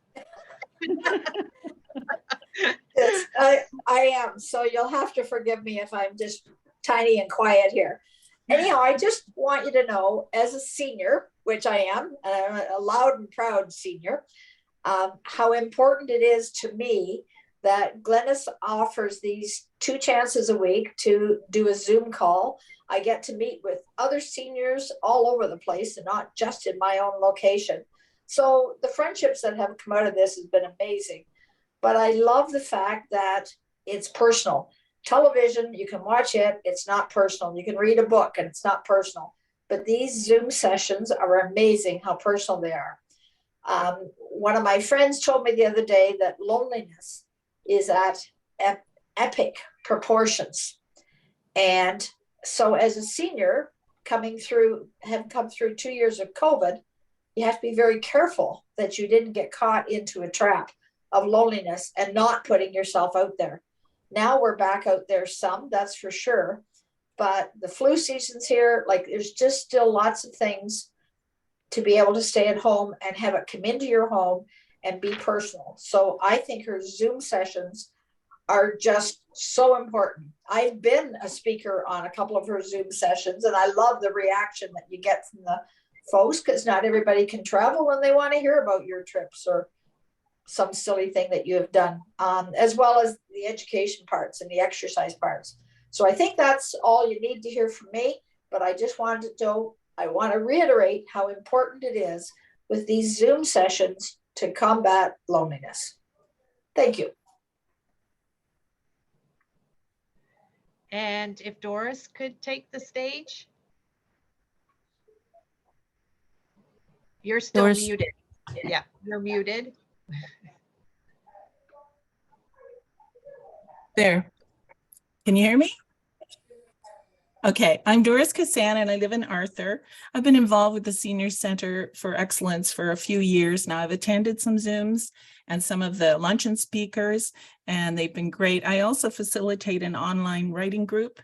Yes, I am. So you'll have to forgive me if I'm just tiny and quiet here. Anyhow, I just want you to know, as a senior, which I am, and I'm a loud and proud senior, how important it is to me that Glennis offers these 2 chances a week to do a Zoom call. I get to meet with other seniors all over the place and not just in my own location. So the friendships that have come out of this has been amazing. But I love the fact that it's personal. Television, you can watch it, it's not personal. You can read a book and it's not personal. But these Zoom sessions are amazing how personal they are. One of my friends told me the other day that loneliness is at epic proportions. And so as a senior have come through 2 years of COVID, you have to be very careful that you didn't get caught into a trap of loneliness and not putting yourself out there. Now we're back out there some, that's for sure. But the flu season's here, like there's just still lots of things to be able to stay at home and have it come into your home and be personal. So I think her Zoom sessions are just so important. I've been a speaker on a couple of her Zoom sessions, and I love the reaction that you get from the folks, because not everybody can travel when they want to hear about your trips or some silly thing that you have done, as well as the education parts and the exercise parts. So I think that's all you need to hear from me, but I just wanted to reiterate how important it is with these Zoom sessions to combat loneliness. Thank you. And if Doris could take the stage. You're still Doris. muted. Yeah, you're muted. There. Can you hear me? Okay, I'm Doris Kassan and I live in Arthur. I've been involved with the Senior Center for Excellence for a few years now. I've attended some Zooms and some of the luncheon speakers, and they've been great. I also facilitate an online writing group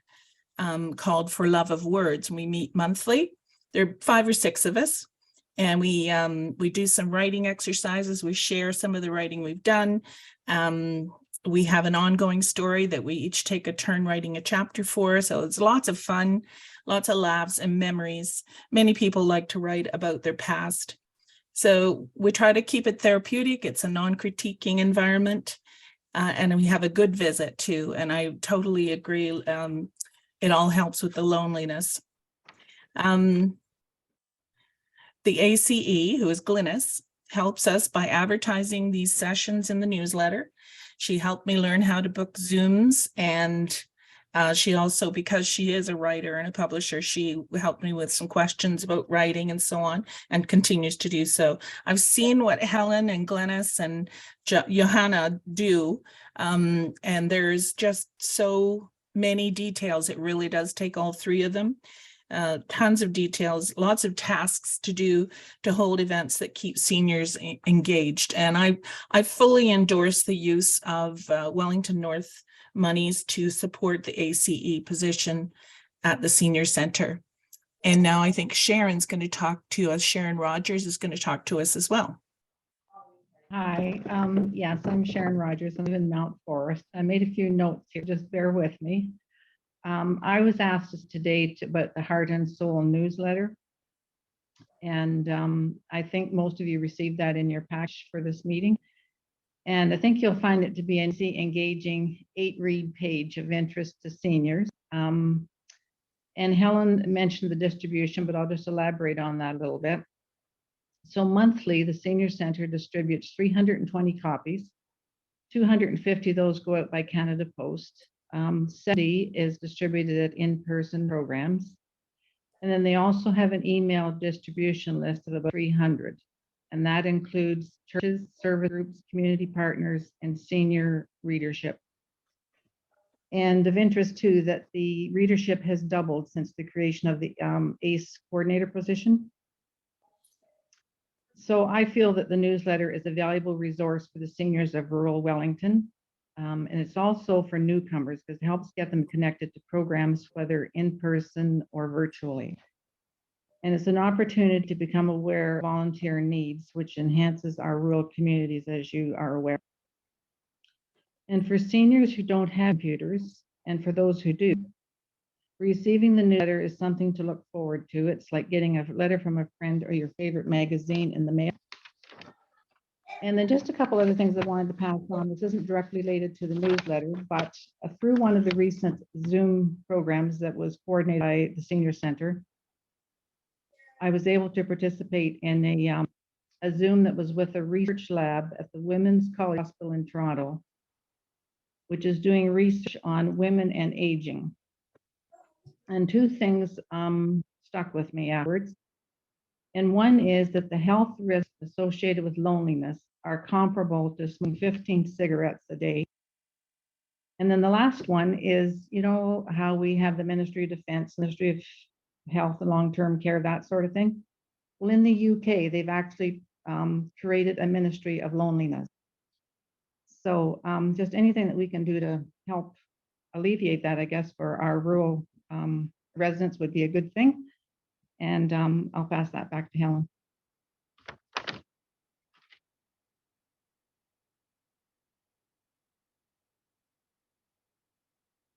called For Love of Words. We meet monthly. There are 5 or 6 of us. And we do some writing exercises. We share some of the writing we've done. We have an ongoing story that we each take a turn writing a chapter for. So it's lots of fun, lots of laughs and memories. Many people like to write about their past. So we try to keep it therapeutic. It's a non-critiquing environment. And we have a good visit too. And I totally agree. It all helps with the loneliness. The ACE, who is Glynis, helps us by advertising these sessions in the newsletter. She helped me learn how to book Zooms, and she also, because she is a writer and a publisher, she helped me with some questions about writing and so on, and continues to do so. I've seen what Helen and Glynis and Johanna do, and there's just so many details. It really does take all three of them. Tons of details, lots of tasks to do to hold events that keep seniors engaged. And I fully endorse the use of Wellington North monies to support the ACE position at the senior center. And now I think Sharon's going to talk to us. Sharon Rogers is going to talk to us as well. Hi, yes, I'm Sharon Rogers. I live in Mount Forest. I made a few notes here, just bear with me. I was asked today about the Heart and Soul newsletter. And I think most of you received that in your package for this meeting. And I think you'll find it to be an engaging 8-read page of interest to seniors. And Helen mentioned the distribution, but I'll just elaborate on that a little bit. So monthly, the Senior Center distributes 320 copies. 250 of those go out by Canada Post. 70 is distributed at in-person programs. And then they also have an email distribution list of about 300. And that includes churches, service groups, community partners, and senior readership. And of interest too, that the readership has doubled since the creation of the ACE coordinator position. So I feel that the newsletter is a valuable resource for the seniors of rural Wellington. And it's also for newcomers because it helps get them connected to programs, whether in person or virtually. And it's an opportunity to become aware of volunteer needs, which enhances our rural communities, as you are aware. And for seniors who don't have computers, and for those who do, receiving the newsletter is something to look forward to. It's like getting a letter from a friend or your favorite magazine in the mail. And then just a couple other things I wanted to pass on. This isn't directly related to the newsletter, but through one of the recent Zoom programs that was coordinated by the Senior Center, I was able to participate in a Zoom that was with a research lab at the Women's College Hospital in Toronto, which is doing research on women and aging. And two things stuck with me afterwards. And one is that the health risks associated with loneliness are comparable to smoking 15 cigarettes a day. And then the last one is, you know, how we have the Ministry of Defense, Ministry of Health and Long-Term Care, that sort of thing. Well, in the UK, they've actually created a Ministry of Loneliness. So just anything that we can do to help alleviate that, I guess, for our rural residents would be a good thing. And I'll pass that back to Helen.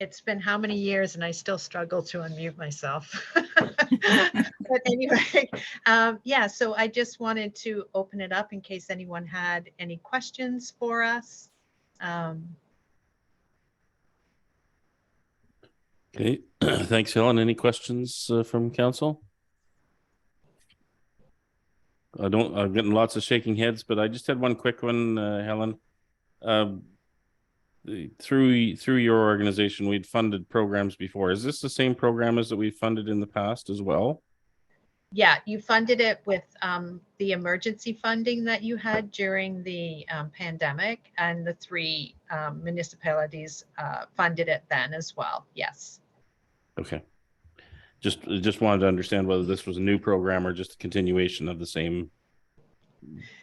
It's been how many years and I still struggle to unmute myself. But anyway, yeah, so I just wanted to open it up in case anyone had any questions for us. Okay, thanks, Helen. Any questions from council? I'm getting lots of shaking heads, but I just had one quick one, Helen. Through your organization, we'd funded programs before. Is this the same program as that we've funded in the past as well? Yeah, you funded it with the emergency funding that you had during the pandemic, and the 3 municipalities funded it then as well. Yes. Okay. Just wanted to understand whether this was a new program or just a continuation of the same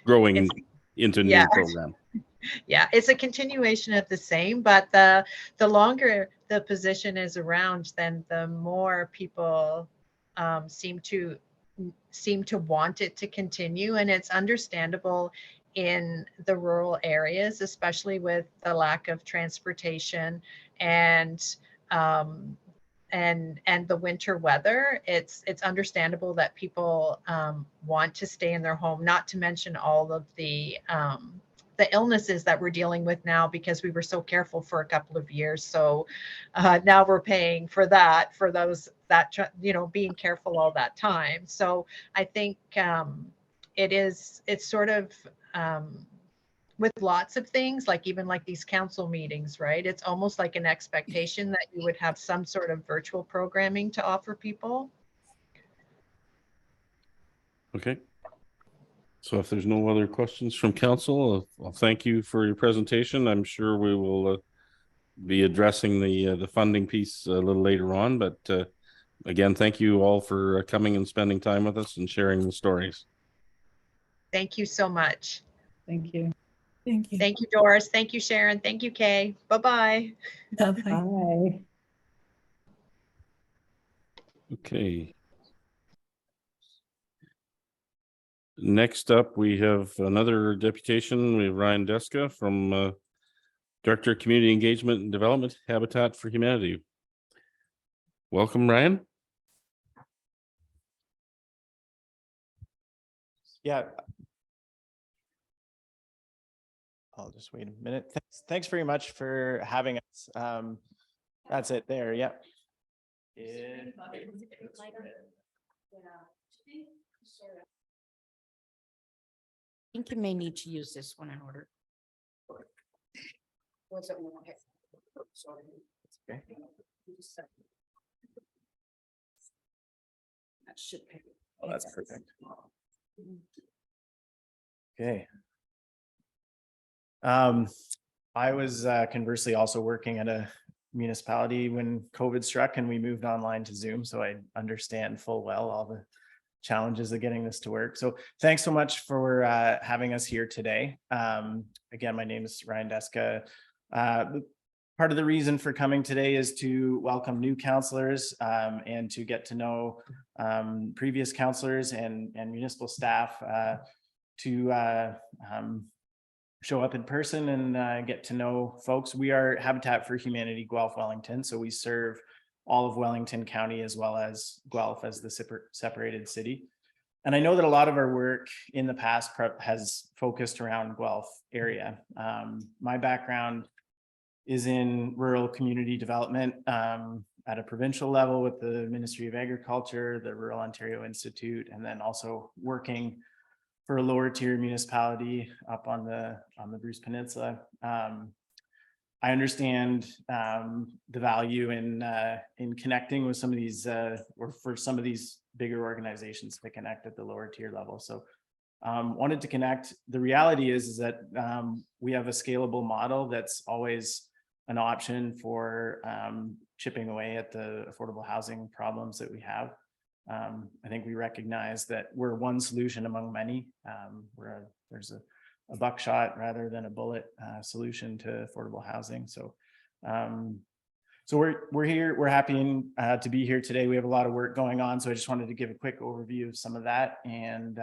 growing into new program. Yeah, it's a continuation of the same, but the longer the position is around, then the more people seem to seem to want it to continue, and it's understandable in the rural areas, especially with the lack of transportation and the winter weather. It's understandable that people want to stay in their home, not to mention all of the illnesses that we're dealing with now because we were so careful for a couple of years. So now we're paying for that, for those that, you know, being careful all that time. So I think it's sort of with lots of things, like even like these council meetings, right? It's almost like an expectation that you would have some sort of virtual programming to offer people. Okay. So if there's no other questions from council, I'll thank you for your presentation. I'm sure we will be addressing the funding piece a little later on, but again, thank you all for coming and spending time with us and sharing the stories. Thank you so much. Thank you. Thank you. Thank you, Doris. Thank you, Sharon. Thank you, Kay. Bye-bye. Bye-bye. Bye. Okay. Next up, we have another deputation. We have Ryan Deska from Director of Community Engagement and Development, Habitat for Humanity. Welcome, Ryan. Yeah. I'll just wait a minute. Thanks very much for having us. That's it there. Yep. I think you may need to use this one in order. Was it one? Okay. That should be. Oh, that's perfect. Okay. I was conversely also working at a municipality when COVID struck and we moved online to Zoom, so I understand full well all the challenges of getting this to work. So thanks so much for having us here today. Again, my name is Ryan Deska. Part of the reason for coming today is to welcome new councillors and to get to know previous councillors and municipal staff to show up in person and get to know folks. We are Habitat for Humanity Guelph Wellington, so we serve all of Wellington County as well as Guelph as the separated city. And I know that a lot of our work in the past has focused around Guelph area. My background is in rural community development at a provincial level with the Ministry of Agriculture, the Rural Ontario Institute, and then also working for a lower tier municipality up on the Bruce Peninsula. I understand the value in connecting with some of these, or for some of these bigger organizations to connect at the lower tier level. So wanted to connect. The reality is that we have a scalable model that's always an option for chipping away at the affordable housing problems that we have. I think we recognize that we're one solution among many. There's a buckshot rather than a bullet solution to affordable housing. So we're here, we're happy to be here today. We have a lot of work going on, so I just wanted to give a quick overview of some of that and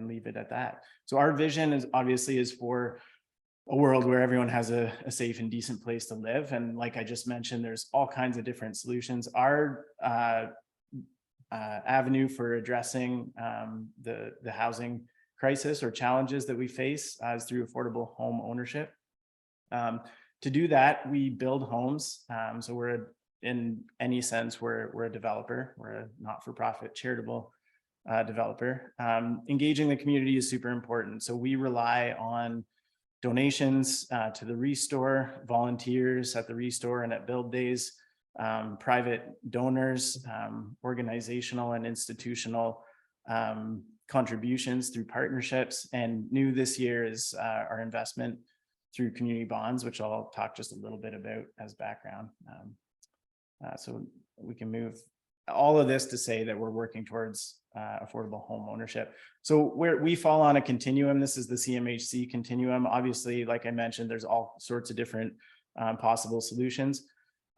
leave it at that. So our vision is obviously for a world where everyone has a safe and decent place to live. And like I just mentioned, there's all kinds of different solutions. Our avenue for addressing the housing crisis or challenges that we face is through affordable home ownership. To do that, we build homes. So we're in any sense, we're a developer. We're a not-for-profit charitable developer. Engaging the community is super important. So we rely on donations to the Restore, volunteers at the Restore and at build days, private donors, organizational and institutional contributions through partnerships. And new this year is our investment through community bonds, which I'll talk just a little bit about as background. So we can move all of this to say that we're working towards affordable home ownership. So where we fall on a continuum, this is the CMHC continuum. Obviously, like I mentioned, there's all sorts of different possible solutions.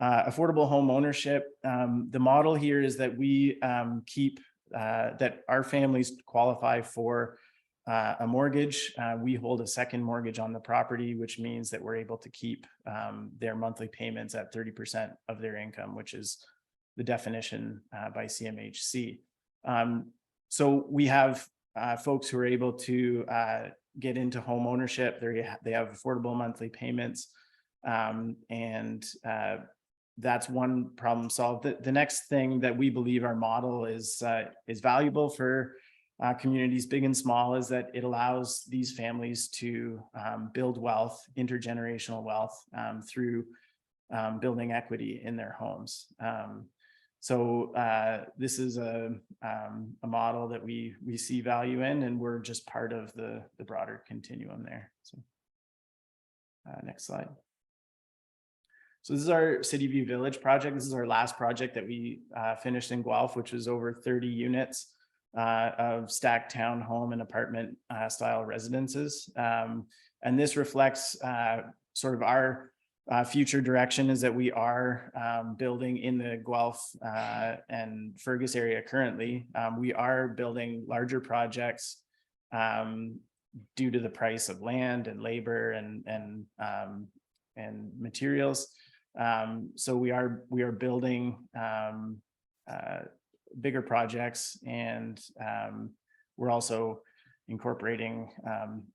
Affordable home ownership, the model here is that we keep that our families qualify for a mortgage. We hold a second mortgage on the property, which means that we're able to keep their monthly payments at 30% of their income, which is the definition by CMHC. So we have folks who are able to get into home ownership. They have affordable monthly payments, and that's one problem solved. The next thing that we believe our model is valuable for communities big and small is that it allows these families to build wealth, intergenerational wealth, through building equity in their homes. So this is a model that we see value in, and we're just part of the broader continuum there. So next slide. So this is our City View Village project. This is our last project that we finished in Guelph, which was over 30 units of stacked townhome and apartment style residences. And this reflects sort of our future direction, is that we are building in the Guelph and Fergus area currently. We are building larger projects due to the price of land and labor and materials. So we are building bigger projects, and we're also incorporating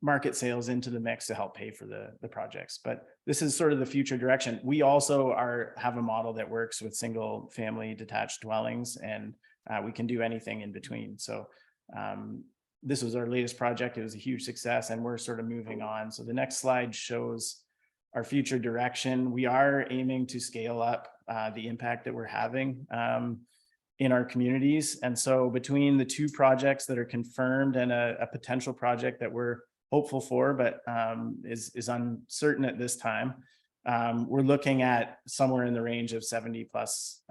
market sales into the mix to help pay for the projects. But this is sort of the future direction. We also have a model that works with single family detached dwellings, and we can do anything in between. So this was our latest project. It was a huge success, and we're sort of moving on. So the next slide shows our future direction. We are aiming to scale up the impact that we're having in our communities. And so between the two projects that are confirmed and a potential project that we're hopeful for, but is uncertain at this time, we're looking at somewhere in the range of 70 plus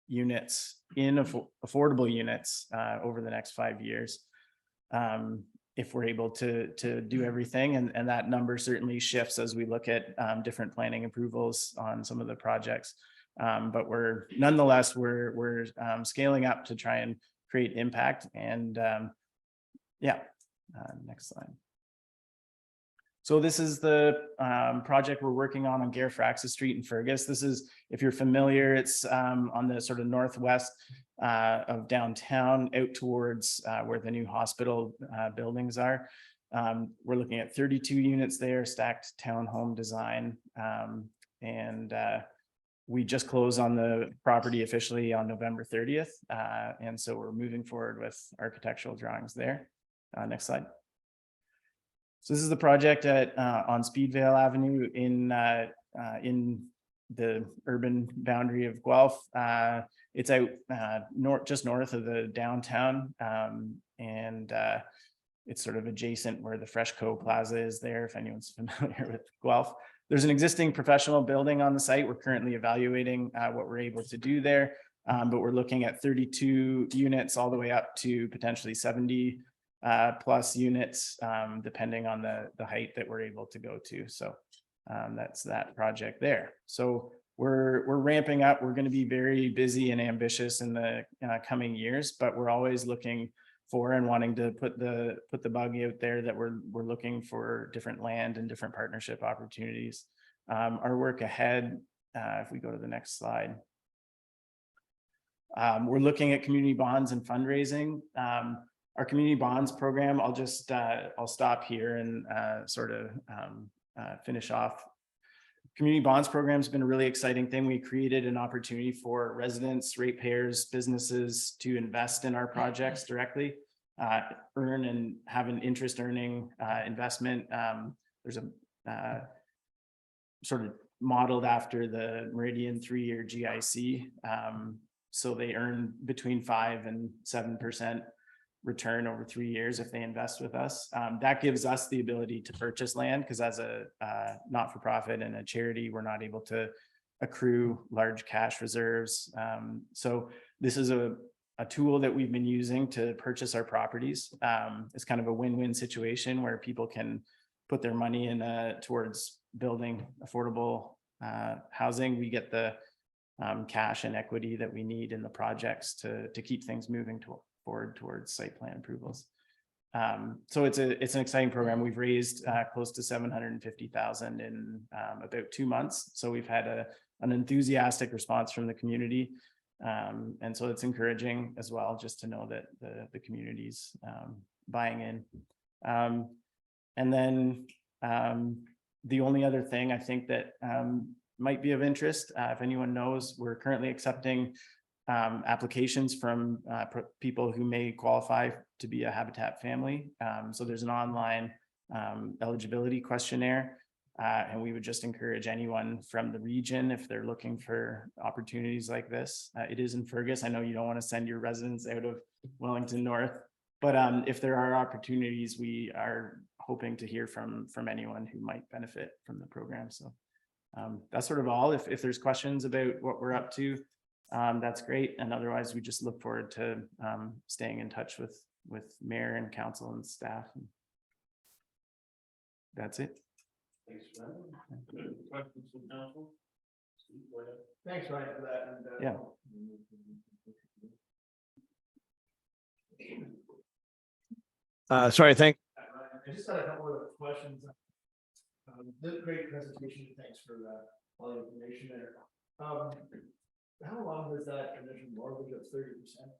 units in affordable units over the next 5 years. If we're able to do everything, and that number certainly shifts as we look at different planning approvals on some of the projects. But we're scaling up to try and create impact. And next slide. So this is the project we're working on Garifraxa Street in Fergus. This is, if you're familiar, it's on the sort of northwest of downtown, out towards where the new hospital buildings are. We're looking at 32 units there, stacked townhome design. And we just closed on the property officially on November 30th. And so we're moving forward with architectural drawings there. Next slide. So this is the project on Speedvale Avenue in the urban boundary of Guelph. It's out just north of the downtown, and it's sort of adjacent where the Freshco Plaza is there, if anyone's familiar with Guelph. There's an existing professional building on the site. We're currently evaluating what we're able to do there, but we're looking at 32 units all the way up to potentially 70 plus units, depending on the height that we're able to go to. So that's that project there. So we're ramping up. We're going to be very busy and ambitious in the coming years, but we're always looking for and wanting to put the bug out there that we're looking for different land and different partnership opportunities. Our work ahead, if we go to the next slide, we're looking at community bonds and fundraising. Our community bonds program, I'll stop here and sort of finish off. Community bonds program has been a really exciting thing. We created an opportunity for residents, ratepayers, businesses to invest in our projects directly, earn and have an interest earning investment. There's a sort of modeled after the Meridian 3-year GIC. So they earn between 5 and 7% return over 3 years if they invest with us. That gives us the ability to purchase land, because as a not-for-profit and a charity, we're not able to accrue large cash reserves. So this is a tool that we've been using to purchase our properties. It's kind of a win-win situation where people can put their money in towards building affordable housing. We get the cash and equity that we need in the projects to keep things moving forward towards site plan approvals. So it's an exciting program. We've raised close to 750,000 in about 2 months. So we've had an enthusiastic response from the community. And so it's encouraging as well, just to know that the community's buying in. And then the only other thing I think that might be of interest, if anyone knows, we're currently accepting applications from people who may qualify to be a habitat family. So there's an online eligibility questionnaire. And we would just encourage anyone from the region, if they're looking for opportunities like this. It is in Fergus. I know you don't want to send your residents out of Wellington North, but if there are opportunities, we are hoping to hear from anyone who might benefit from the program. So that's sort of all. If there's questions about what we're up to, that's great. And otherwise, we just look forward to staying in touch with mayor and council and staff. That's it. Thanks for that. Questions from council? Thanks, Ryan, for that. And, Yeah. Sorry, I just had a couple of questions. Great presentation. Thanks for all the information there. How long does that initial mortgage of 30%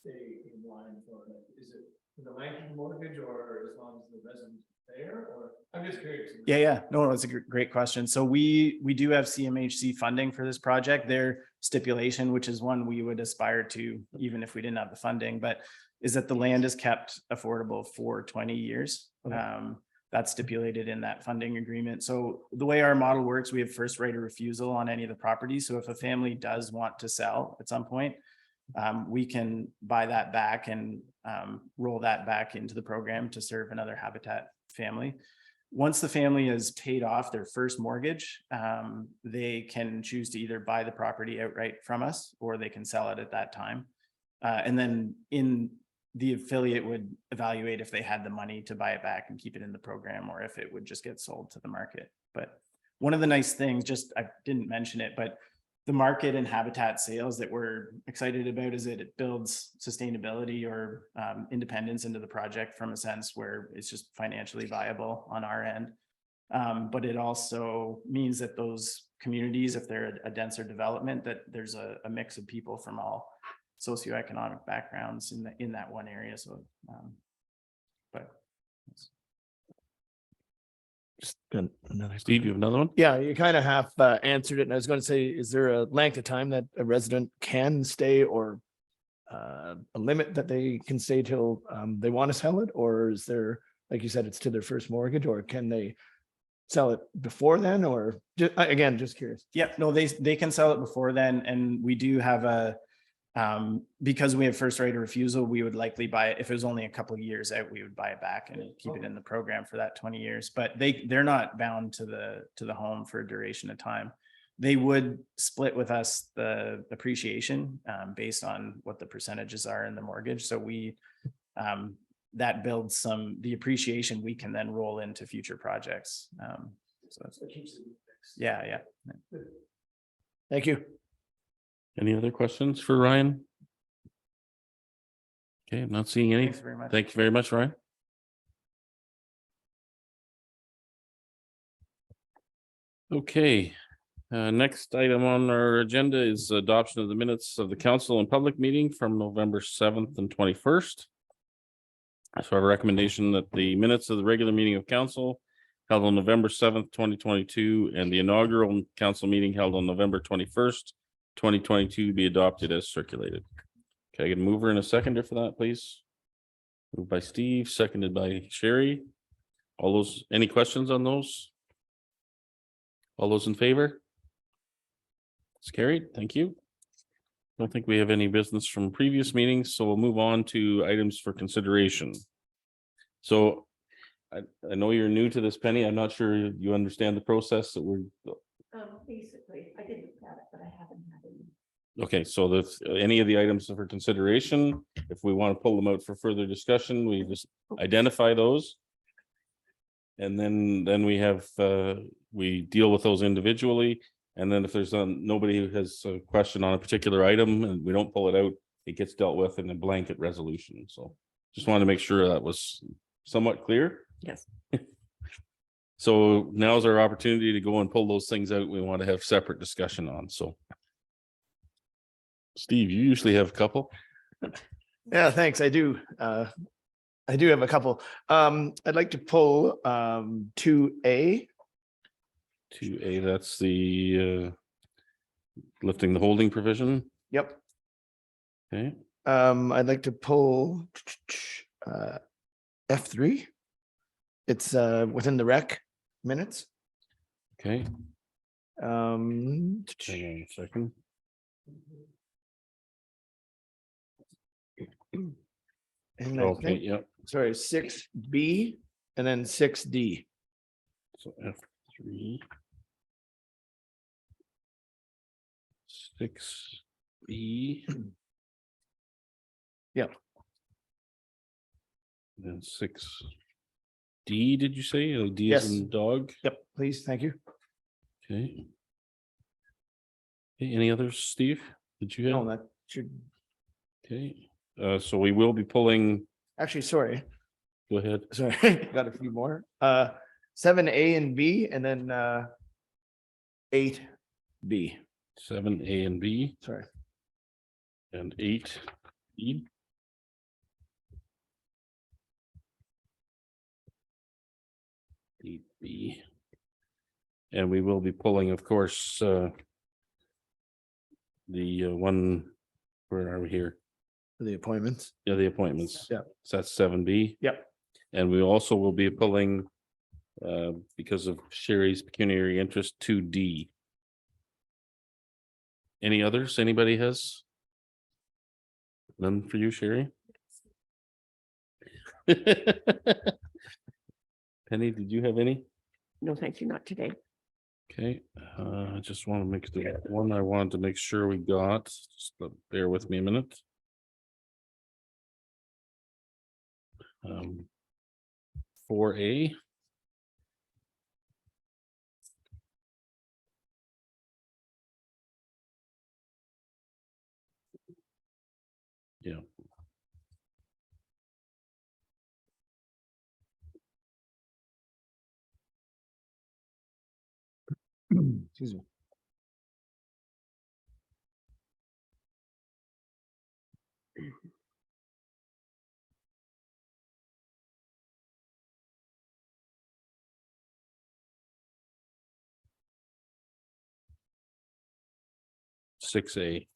stay in line for? Is it the length of the mortgage, or as long as the resident's there? Or I'm just curious. Yeah. No, it's a great question. So we do have CMHC funding for this project. Their stipulation, which is one we would aspire to, even if we didn't have the funding, but is that the land is kept affordable for 20 years. That's stipulated in that funding agreement. So the way our model works, we have first right of refusal on any of the properties. So if a family does want to sell at some point, we can buy that back and roll that back into the program to serve another habitat family. Once the family has paid off their first mortgage, they can choose to either buy the property outright from us, or they can sell it at that time. And then the affiliate would evaluate if they had the money to buy it back and keep it in the program, or if it would just get sold to the market. But one of the nice things, I didn't mention it, but the market and habitat sales that we're excited about is that it builds sustainability or independence into the project, from a sense where it's just financially viable on our end. But it also means that those communities, if they're a denser development, that there's a mix of people from all socioeconomic backgrounds in that one area. So, but. Just another. Steve, you have another one? Yeah, you kind of half answered it. And I was going to say, is there a length of time that a resident can stay, or a limit that they can stay till they want to sell it? Or is there, like you said, it's to their first mortgage, or can they sell it before then? Or again, just curious. Yeah, no, they can sell it before then. And we do have because we have first right of refusal, we would likely buy it. If it was only a couple of years out, we would buy it back and keep it in the program for that 20 years. But they're not bound to the home for a duration of time. They would split with us the appreciation based on what the percentages are in the mortgage. So that builds the appreciation we can then roll into future projects. So that's what keeps it. Yeah. Thank you. Any other questions for Ryan? Okay, I'm not seeing any. Thanks very much. Thank you very much, Ryan. Okay, next item on our agenda is adoption of the minutes of the council and public meeting from November 7th and 21st. So I have a recommendation that the minutes of the regular meeting of council held on November 7th, 2022, and the inaugural council meeting held on November 21st, 2022 be adopted as circulated. Can I get a mover and a seconder for that, please? Moved by Steve, seconded by Sherry. Any questions on those? All those in favor? It's carried. Thank you. Don't think we have any business from previous meetings, so we'll move on to items for consideration. So I know you're new to this, Penny. I'm not sure you understand the process that we're. Basically, I did look at it, but I haven't had any. Okay, so that's any of the items for consideration. If we want to pull them out for further discussion, we just identify those. And then we have, we deal with those individually. And then if there's nobody who has a question on a particular item and we don't pull it out, it gets dealt with in a blanket resolution. So just wanted to make sure that was somewhat clear. Yes. So now's our opportunity to go and pull those things out we want to have separate discussion on. So Steve, you usually have a couple. Yeah, thanks. I do. I do have a couple. I'd like to pull 2A. 2A, that's the lifting the holding provision. Yep. Okay, I'd like to pull F3. It's within the rec minutes. okay. And Hang on a second. I Okay, think, yep. sorry, 6B and then 6D. So F3. 6B. Yep. Then 6D, did you say? Oh, D Yes. is in dog? Yep, please, thank you. Okay. Okay, any others, Steve? Did you have? No, that should, Okay, so we will be pulling, actually, sorry, go ahead. sorry, got a few more. 7A and B and then 8B. 7A and B Sorry. and 8E. B. And we will be pulling, of course, the one, where are we here? The appointments. Yeah, the appointments. Yeah. So that's 7B. Yep. And we also will be pulling, because of Sherry's pecuniary interest, 2D. Any others? Anybody has? None for you, Sherry? Penny, did you have any? No, thank you, not today. Okay, I just want to make the one I wanted to make sure we got, just bear with me a minute. 4A. Yeah. Excuse me. Six A.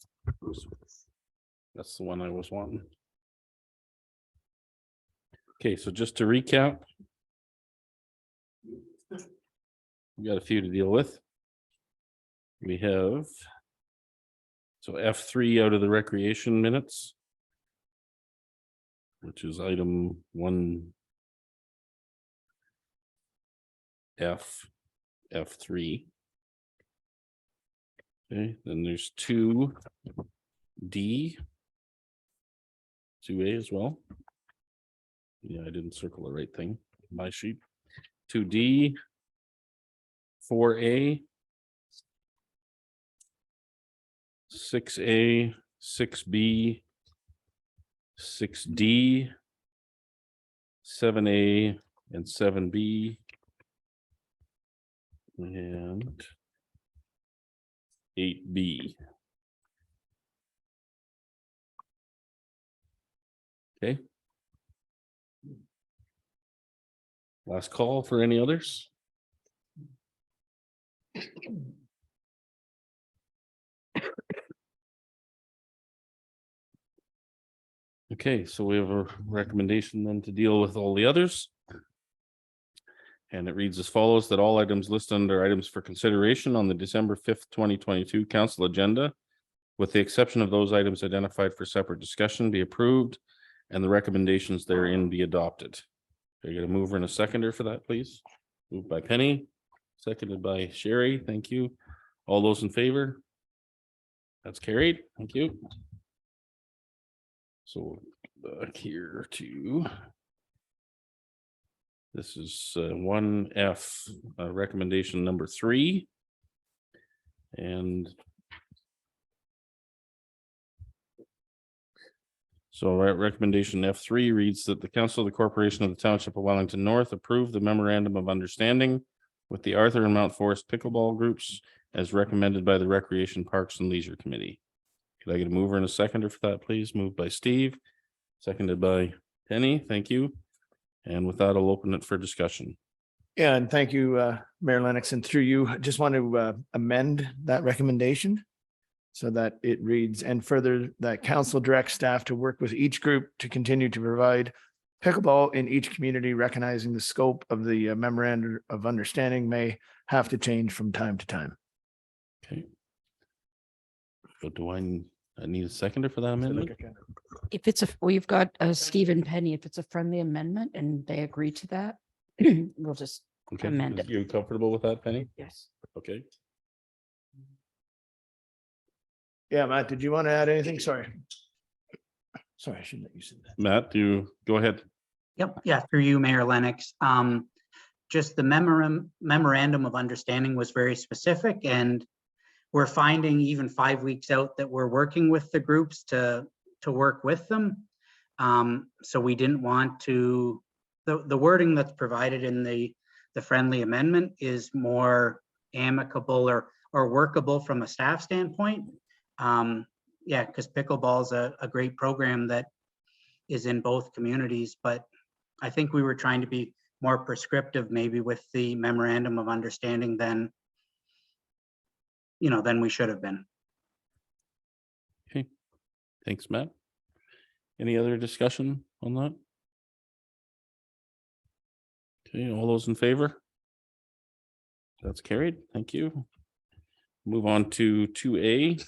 That's the one I was wanting. Okay, so just to recap. We got a few to deal with. We have. So F3 out of the recreation minutes. Which is item 1. F3. Okay, then there's 2D. 2A as well. Yeah, I didn't circle the right thing. My sheet. 2D. 4A. 6A, 6B, 6D, 7A, and 7B. And 8B. Okay. Last call for any others? Okay, so we have a recommendation then to deal with all the others. And it reads as follows, that all items listed under items for consideration on the December 5th, 2022 council agenda, with the exception of those items identified for separate discussion, be approved and the recommendations therein be adopted. Are you gonna mover and a seconder for that, please? Moved by Penny, seconded by Sherry. Thank you. All those in favor? That's carried. Thank you. So back here to. This is 1F, recommendation number 3. And so recommendation F3 reads that the Council of the Corporation of the Township of Wellington North approve the memorandum of understanding with the Arthur and Mount Forest pickleball groups as recommended by the Recreation Parks and Leisure Committee. Could I get a mover and a seconder for that, please? Moved by Steve, seconded by Penny. Thank you. And with that, I'll open it for discussion. Yeah, and thank you, Mayor Lennox, and through you, I just want to amend that recommendation so that it reads, and further that council directs staff to work with each group to continue to provide pickleball in each community, recognizing the scope of the memorandum of understanding may have to change from time to time. Okay. So do I need a seconder for that amendment? If it's we've got Steve and Penny, if it's a friendly amendment and they agree to that, we'll just Okay, amend is it. you comfortable with that, Penny? Yes. Okay. Yeah, Matt, did you want to add anything? Sorry. Sorry, I shouldn't let you say that. Matt, do go ahead. Yep, yeah, through you, Mayor Lennox. Just the memorandum of understanding was very specific, and we're finding even 5 weeks out that we're working with the groups to work with them. So we didn't want to, the wording that's provided in the friendly amendment is more amicable or workable from a staff standpoint. Yeah, because pickleball is a great program that is in both communities, but I think we were trying to be more prescriptive maybe with the memorandum of understanding than we should have been. Okay. Thanks, Matt. Any other discussion on that? Okay, all those in favor? That's carried. Thank you. Move on to 2A.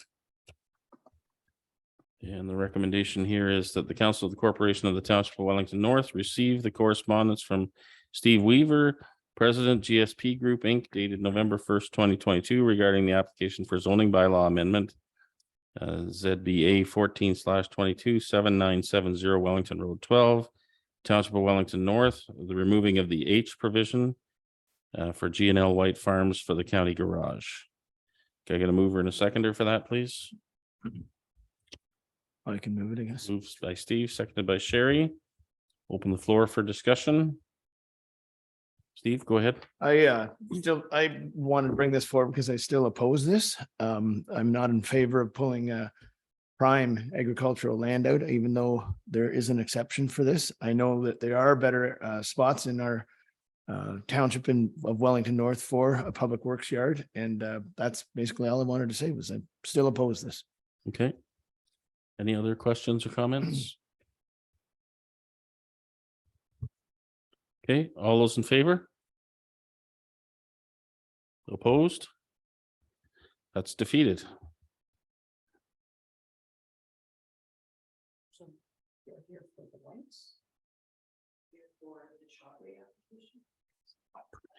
And the recommendation here is that the Council of the Corporation of the Township of Wellington North receive the correspondence from Steve Weaver, President, GSP Group, Inc., dated November 1st, 2022, regarding the application for zoning bylaw amendment. ZBA 14/22 7970 Wellington Road 12, Township of Wellington North, the removing of the H provision for G&L White Farms for the county garage. Can I get a mover and a seconder for that, please? I can move it, I guess. Moved by Steve, seconded by Sherry. Open the floor for discussion. Steve, go ahead. I wanted to bring this forward because I still oppose this. I'm not in favor of pulling prime agricultural land out, even though there is an exception for this. I know that there are better spots in our township of Wellington North for a public works yard, and that's basically all I wanted to say was I still oppose this. Okay. Any other questions or comments? Okay, all those in favor? Opposed? That's defeated.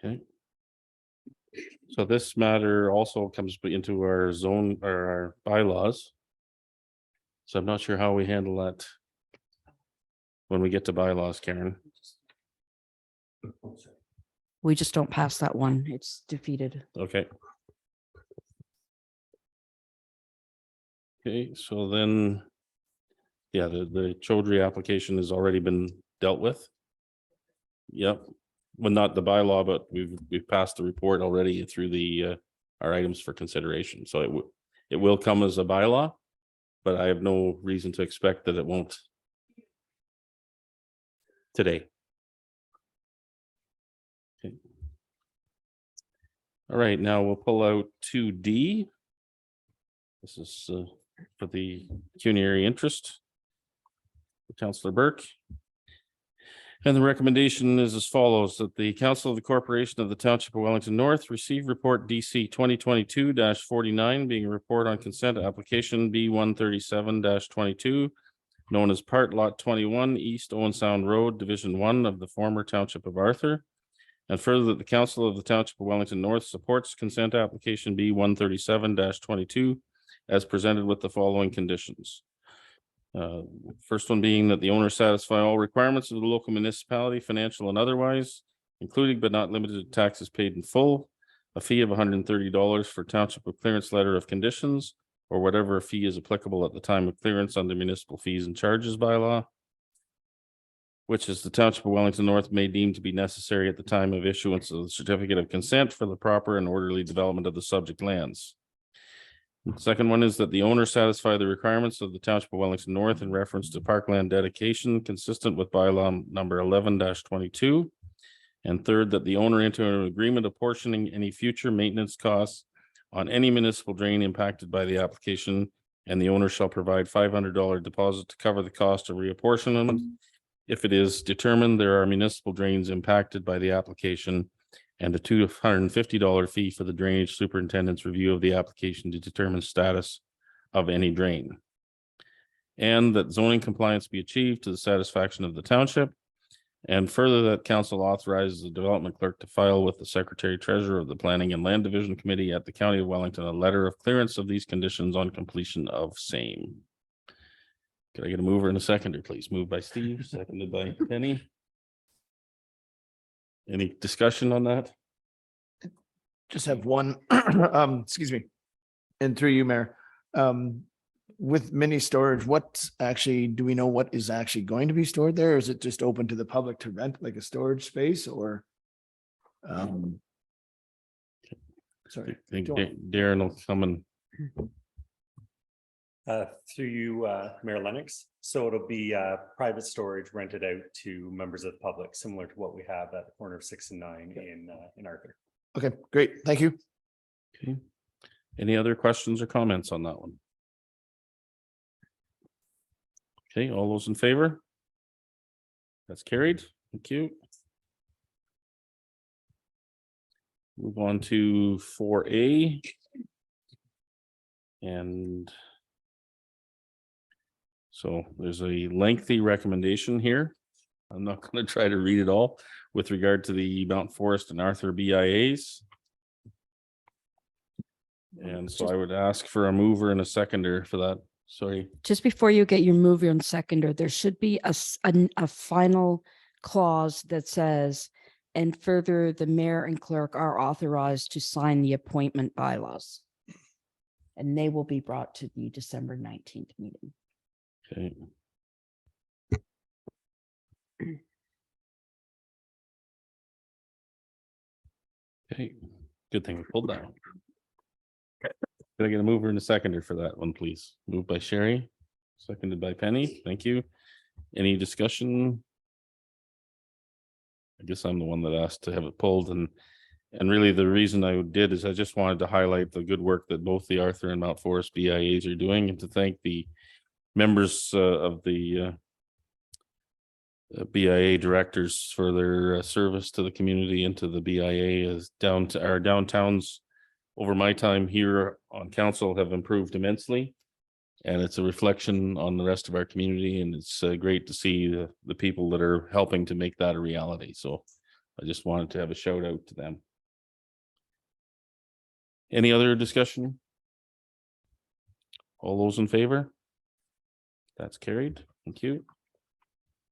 Okay. So this matter also comes into our zone or our bylaws. So I'm not sure how we handle that when we get to bylaws, Karen. We just don't pass that one. It's defeated. Okay. Okay, so then, yeah, the Chaudhry application has already been dealt with. Yep, well, not the bylaw, but we've passed the report already through the our items for consideration. So it will come as a bylaw, but I have no reason to expect that it won't today. Okay. All right, now we'll pull out 2D. This is for the pecuniary interest. Councillor Burke. And the recommendation is as follows, that the Council of the Corporation of the Township of Wellington North receive report DC 2022-49, being a report on consent application B 137-22, known as Part Lot 21, East Owen Sound Road, Division 1 of the former Township of Arthur. And further, that the Council of the Township of Wellington North supports consent application B 137-22 as presented with the following conditions. First one being that the owner satisfy all requirements of the local municipality, financial and otherwise, including but not limited to taxes paid in full, a fee of $130 for Township of Clearance Letter of Conditions, or whatever fee is applicable at the time of clearance under municipal fees and charges bylaw, which is the Township of Wellington North may deem to be necessary at the time of issuance of the certificate of consent for the proper and orderly development of the subject lands. The second one is that the owner satisfy the requirements of the Township of Wellington North in reference to parkland dedication consistent with bylaw number 11-22. And third, that the owner enter an agreement apportioning any future maintenance costs on any municipal drain impacted by the application, and the owner shall provide $500 deposit to cover the cost of reapportionment if it is determined there are municipal drains impacted by the application, and a $250 fee for the drainage superintendent's review of the application to determine status of any drain. And that zoning compliance be achieved to the satisfaction of the township. And further, that council authorizes the development clerk to file with the secretary treasurer of the Planning and Land Division Committee at the County of Wellington a letter of clearance of these conditions on completion of same. Could I get a mover and a seconder, please? Moved by Steve, seconded by Penny. Any discussion on that? Just have one, excuse me, and through you, Mayor. With mini storage, what actually, do we know what is actually going to be stored there? Or is it just open to the public to rent like a storage space or? Sorry. I think Darren will come and. Through you, Mayor Lennox. So it'll be private storage rented out to members of the public, similar to what we have at the corner of 6 and 9 in Arthur. Okay, great. Thank you. Okay. Any other questions or comments on that one? Okay, all those in favor? That's carried. Thank you. Move on to 4A. And so there's a lengthy recommendation here. I'm not going to try to read it all with regard to the Mount Forest and Arthur BIAs. And so I would ask for a mover and a seconder for that. Sorry. Just before you get your mover and seconder, there should be a final clause that says, and further, the mayor and clerk are authorized to sign the appointment bylaws. And they will be brought to the December 19th meeting. Okay. Okay, good thing we pulled that one. Can I get a mover and a seconder for that one, please? Moved by Sherry, seconded by Penny. Thank you. Any discussion? I guess I'm the one that asked to have it pulled, and really the reason I did is I just wanted to highlight the good work that both the Arthur and Mount Forest BIAs are doing, and to thank the members of the BIA directors for their service to the community and to the BIA, as our downtowns over my time here on council have improved immensely. And it's a reflection on the rest of our community, and it's great to see the people that are helping to make that a reality. So I just wanted to have a shout out to them. Any other discussion? All those in favor? That's carried. Thank you.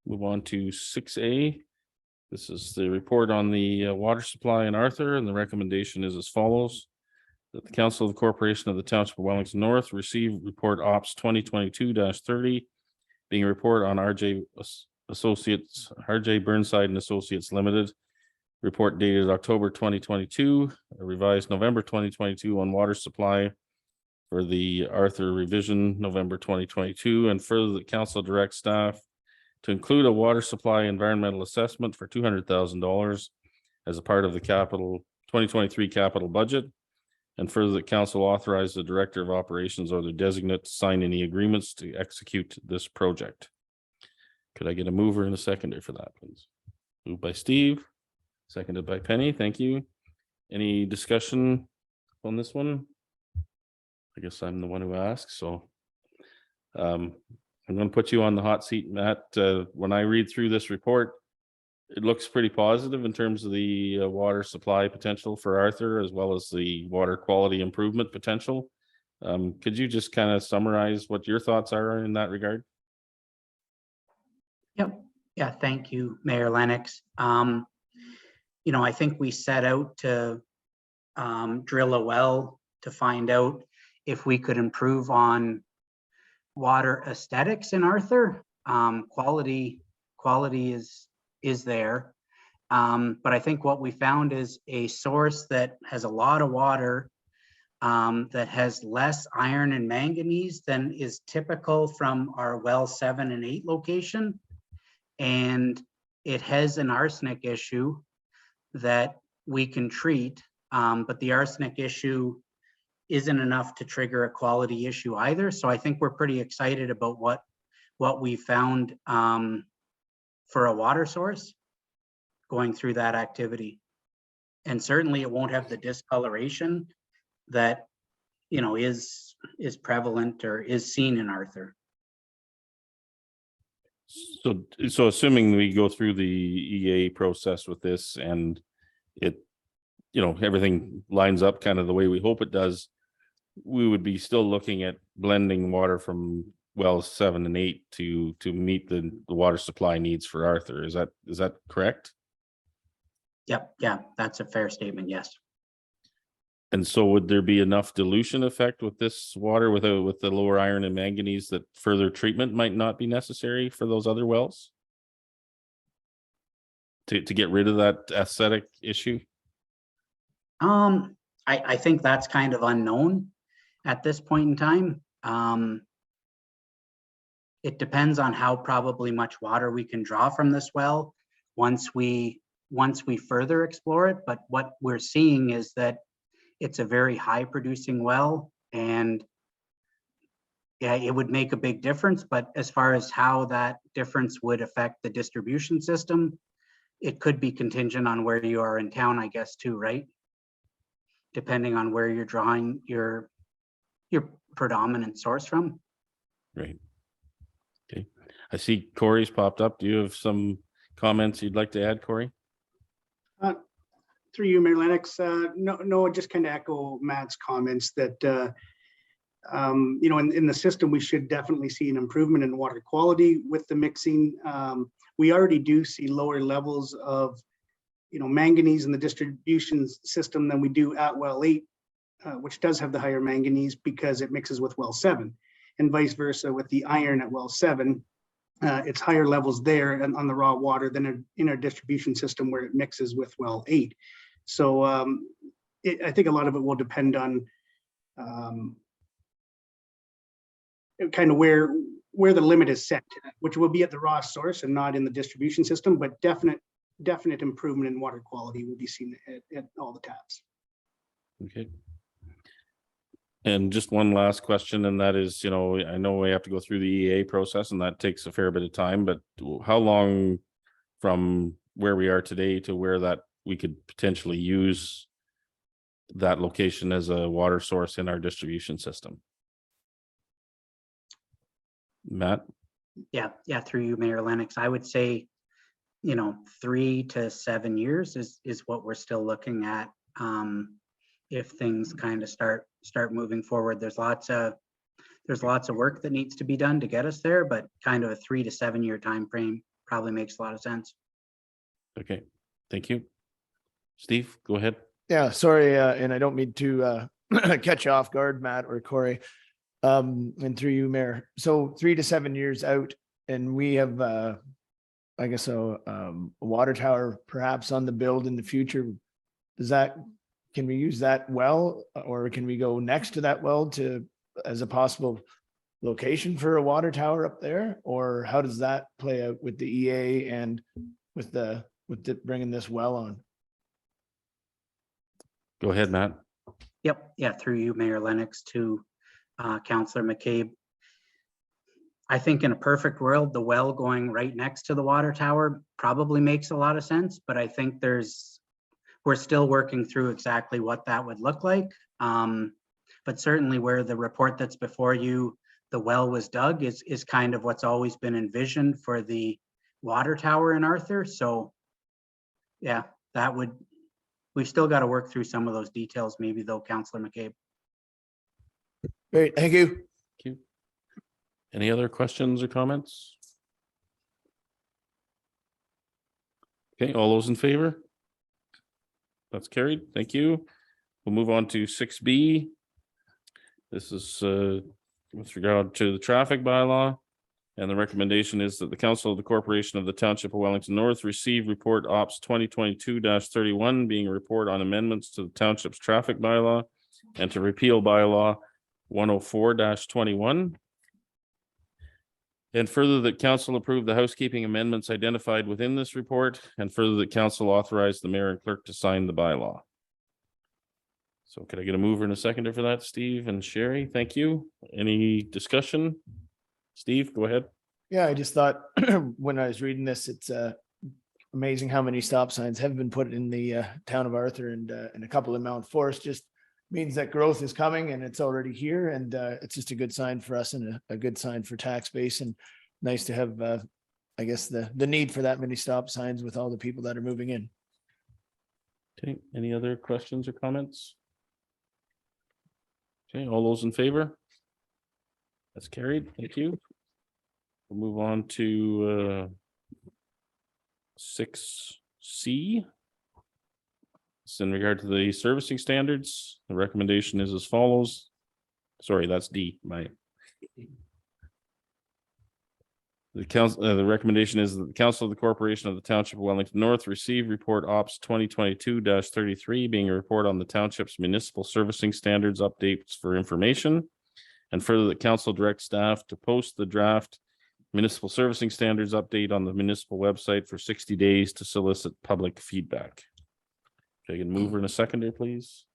Move on to 6A. This is the report on the water supply in Arthur, and the recommendation is as follows. That the Council of the Corporation of the Township of Wellington North receive report Ops 2022-30, being a report on RJ Burnside and Associates Limited. Report dated October 2022, revised November 2022 on water supply for the Arthur revision November 2022, and further the council directs staff to include a water supply environmental assessment for $200,000 as a part of the 2023 capital budget. And further, the council authorize the director of operations or the designate to sign any agreements to execute this project. Could I get a mover and a seconder for that, please? Moved by Steve, seconded by Penny. Thank you. Any discussion on this one? I guess I'm the one who asks, so I'm going to put you on the hot seat, Matt. When I read through this report, it looks pretty positive in terms of the water supply potential for Arthur, as well as the water quality improvement potential. Could you just kind of summarize what your thoughts are in that regard? Yep. Yeah, thank you, Mayor Lennox. I think we set out to drill a well to find out if we could improve on water aesthetics in Arthur. Quality is there. But I think what we found is a source that has a lot of water, that has less iron and manganese than is typical from our well 7 and 8 location. And it has an arsenic issue that we can treat, but the arsenic issue isn't enough to trigger a quality issue either. So I think we're pretty excited about what we found for a water source going through that activity. And certainly it won't have the discoloration that, you know, is prevalent or is seen in Arthur. So assuming we go through the EA process with this and it, you know, everything lines up kind of the way we hope it does, we would be still looking at blending water from wells 7 and 8 to meet the water supply needs for Arthur. Is that correct? Yep, yeah, that's a fair statement, yes. And so would there be enough dilution effect with this water with the lower iron and manganese that further treatment might not be necessary for those other wells? To get rid of that aesthetic issue? I think that's kind of unknown at this point in time. It depends on how probably much water we can draw from this well once we further explore it. But what we're seeing is that it's a very high producing well, and yeah, it would make a big difference. But as far as how that difference would affect the distribution system, it could be contingent on where you are in town, I guess, too, right? Depending on where you're drawing your predominant source from. Right. Okay. I see Corey's popped up. Do you have some comments you'd like to add, Corey? Through you, Mayor Lennox. No, just kind of echo Matt's comments that, you know, in the system, we should definitely see an improvement in water quality with the mixing. We already do see lower levels of, you know, manganese in the distribution system than we do at well 8, which does have the higher manganese because it mixes with well 7, and vice versa with the iron at well 7. It's higher levels there and on the raw water than in our distribution system where it mixes with well 8. So I think a lot of it will depend on kind of where the limit is set, which will be at the raw source and not in the distribution system, but definite improvement in water quality will be seen at all the taps. Okay. And just one last question, and that is, you know, I know we have to go through the EA process and that takes a fair bit of time, but how long from where we are today to where that we could potentially use that location as a water source in our distribution system? Matt? Yeah, through you, Mayor Lennox. I would say, you know, 3 to 7 years is what we're still looking at. If things kind of start moving forward, there's lots of work that needs to be done to get us there, but kind of a 3 to 7 year time frame probably makes a lot of sense. Okay, thank you. Steve, go ahead. Yeah, sorry, and I don't mean to catch you off guard, Matt or Corey, and through you, Mayor. So 3 to 7 years out, and we have, I guess, a water tower perhaps on the build in the future. Can we use that well, or can we go next to that well as a possible location for a water tower up there? Or how does that play out with the EA and with bringing this well on? Go ahead, Matt. Yep. Yeah. Through you, Mayor Lennox, to Councillor McCabe. I think in a perfect world, the well going right next to the water tower probably makes a lot of sense, but I think we're still working through exactly what that would look like. But certainly where the report that's before you, the well was dug is kind of what's always been envisioned for the water tower in Arthur. So yeah, we've still got to work through some of those details maybe though, Councillor McCabe. Great, thank you. Thank you. Any other questions or comments? Okay, all those in favor? That's carried. Thank you. We'll move on to 6B. This is with regard to the traffic bylaw. And the recommendation is that the Council of the Corporation of the Township of Wellington North receive report Ops 2022-31, being a report on amendments to the township's traffic bylaw and to repeal bylaw 104-21. And further, that council approve the housekeeping amendments identified within this report, and further that council authorize the mayor and clerk to sign the bylaw. So could I get a mover and a seconder for that, Steve and Sherry? Thank you. Any discussion? Steve, go ahead. Yeah, I just thought when I was reading this, it's amazing how many stop signs have been put in the town of Arthur and a couple in Mount Forest. Just means that growth is coming and it's already here, and it's just a good sign for us and a good sign for tax base, and nice to have I guess the need for that many stop signs with all the people that are moving in. Okay, any other questions or comments? Okay, all those in favor? That's carried. Thank you. We'll move on to 6C. It's in regard to the servicing standards. The recommendation is as follows. Sorry, that's D. The recommendation is that the Council of the Corporation of the Township of Wellington North receive report Ops 2022-33, being a report on the township's municipal servicing standards updates for information. And further, that council direct staff to post the draft municipal servicing standards update on the municipal website for 60 days to solicit public feedback. Can I get a mover and a seconder, please?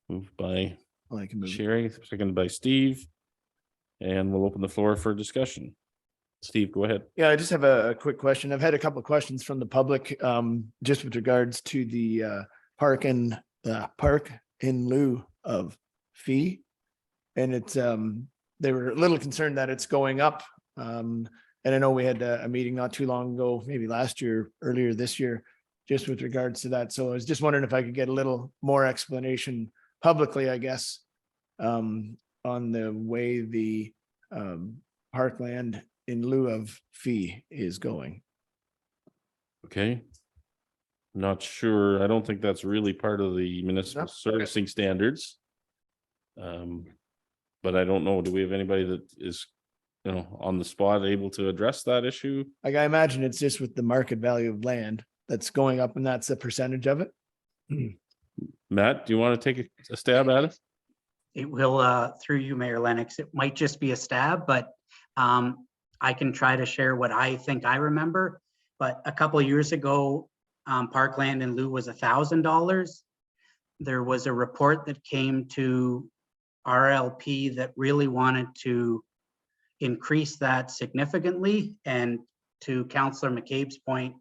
Moved by Sherry, seconded by Steve. And we'll open the floor for discussion. Steve, go ahead. Yeah, I just have a quick question. I've had a couple of questions from the public just with regards to the park in lieu of fee. And it's they were a little concerned that it's going up. And I know we had a meeting not too long ago, maybe last year, earlier this year, just with regards to that. So I was just wondering if I could get a little more explanation publicly, I guess, on the way the parkland in lieu of fee is going. Okay. Not sure. I don't think that's really part of the municipal servicing standards. But I don't know. Do we have anybody that is, on the spot able to address that issue? Like, I imagine it's just with the market value of land that's going up, and that's a percentage of it. Matt, do you want to take a stab at it? It will, through you, Mayor Lennox, it might just be a stab, but I can try to share what I think I remember. But a couple of years ago, parkland in lieu was $1,000. There was a report that came to RLP that really wanted to increase that significantly. And to Councillor McCabe's point,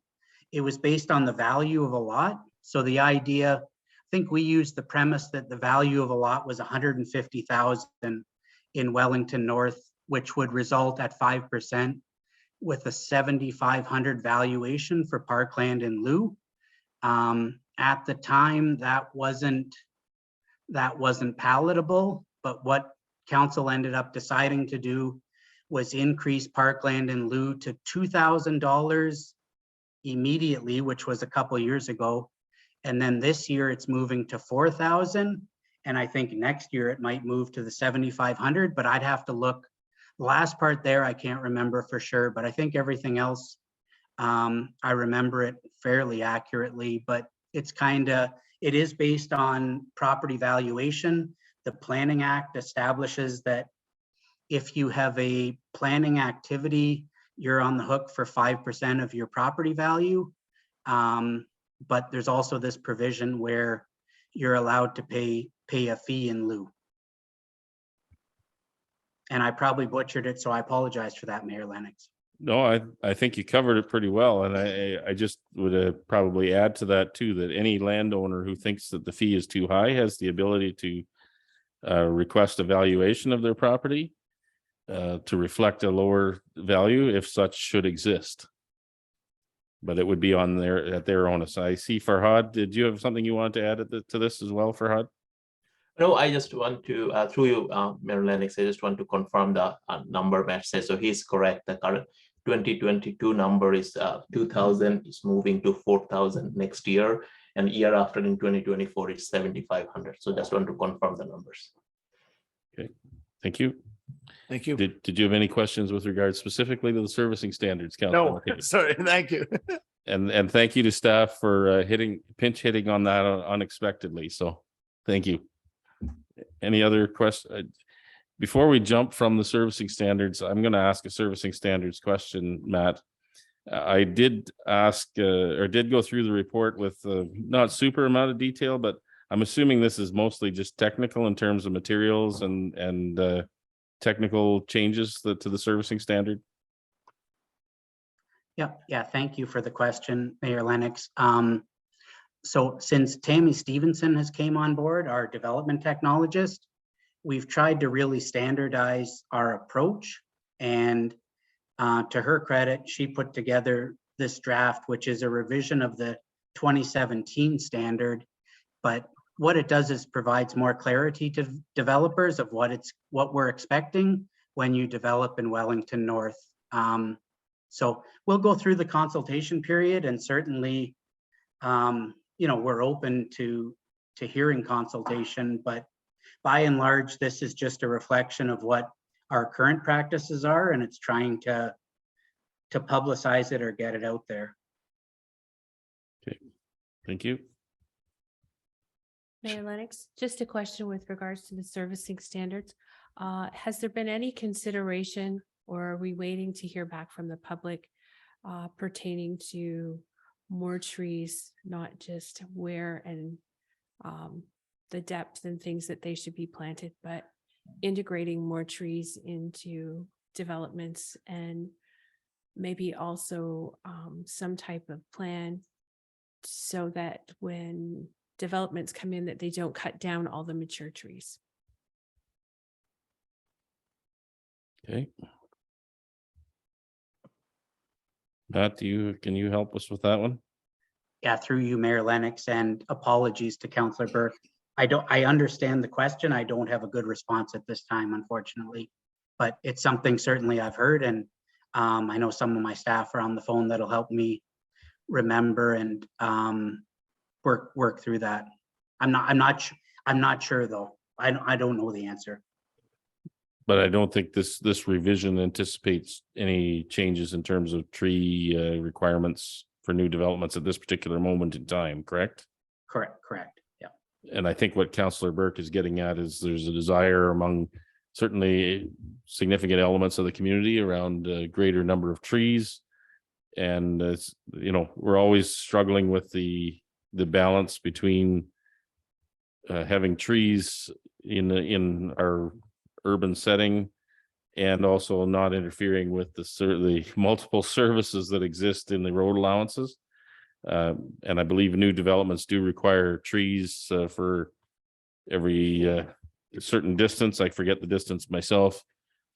it was based on the value of a lot. So the idea, I think we used the premise that the value of a lot was 150,000 in Wellington North, which would result at 5% with a 7,500 valuation for parkland in lieu. At the time, that wasn't palatable, but what council ended up deciding to do was increase parkland in lieu to $2,000 immediately, which was a couple of years ago. And then this year it's moving to 4,000. And I think next year it might move to the 7,500, but I'd have to look. The last part there, I can't remember for sure, but I think everything else, I remember it fairly accurately, but it's it is based on property valuation. The Planning Act establishes that if you have a planning activity, you're on the hook for 5% of your property value. But there's also this provision where you're allowed to pay a fee in lieu. And I probably butchered it, so I apologize for that, Mayor Lennox. No, I think you covered it pretty well. And I just would probably add to that too, that any landowner who thinks that the fee is too high has the ability to request a valuation of their property to reflect a lower value if such should exist. But it would be on at their own. So I see Farhad, did you have something you wanted to add to this as well, Farhad? No, I just want to, through you, Mayor Lennox, I just want to confirm the number Matt says. So he's correct. The current 2022 number is 2,000. It's moving to 4,000 next year. and year after in 2024, it's 7,500. So just want to confirm the numbers. Okay, thank you. Thank you. Did you have any questions with regard specifically to the servicing standards, No, Councilor? sorry, thank you. And thank you to staff for pinch hitting on that unexpectedly. So thank you. Any other question? Before we jump from the servicing standards, I'm going to ask a servicing standards question, Matt. I did ask or did go through the report with not super amount of detail, but I'm assuming this is mostly just technical in terms of materials and technical changes to the servicing standard. Yeah, thank you for the question, Mayor Lennox. So since Tammy Stevenson has came on board, our development technologist, we've tried to really standardize our approach. And to her credit, she put together this draft, which is a revision of the 2017 standard. But what it does is provides more clarity to developers of what we're expecting when you develop in Wellington North. So we'll go through the consultation period, and certainly, we're open to hearing consultation, but by and large, this is just a reflection of what our current practices are, and it's trying to publicize it or get it out there. Okay, thank you. Mayor Lennox, just a question with regards to the servicing standards. Has there been any consideration, or are we waiting to hear back from the public pertaining to more trees, not just where and the depth and things that they should be planted, but integrating more trees into developments, and maybe also some type of plan so that when developments come in, that they don't cut down all the mature trees? Okay. Matt, can you help us with that one? Yeah, through you, Mayor Lennox, and apologies to Councillor Burke. I understand the question. I don't have a good response at this time, unfortunately, but it's something certainly I've heard, and I know some of my staff are on the phone that'll help me remember and work through that. I'm not sure though. I don't know the answer. But I don't think this revision anticipates any changes in terms of tree requirements for new developments at this particular moment in time, correct? Correct. Yeah. And I think what Councillor Burke is getting at is there's a desire among certainly significant elements of the community around a greater number of trees. And we're always struggling with the balance between having trees in our urban setting and also not interfering with the multiple services that exist in the road allowances. And I believe new developments do require trees for every certain distance. I forget the distance myself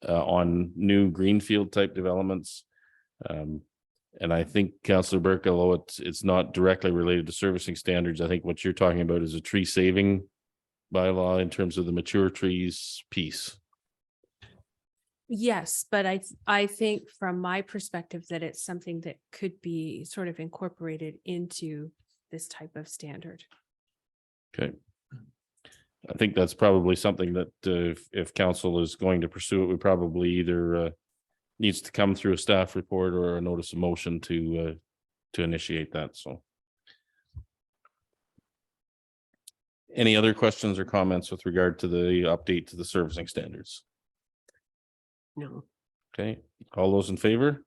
on new greenfield type developments. And I think Councillor Burke, although it's not directly related to servicing standards, I think what you're talking about is a tree saving bylaw in terms of the mature trees piece. Yes, but I think from my perspective that it's something that could be sort of incorporated into this type of standard. Okay. I think that's probably something that if council is going to pursue it, we probably either needs to come through a staff report or a notice of motion to initiate that. So any other questions or comments with regard to the update to the servicing standards? No. Okay, all those in favor?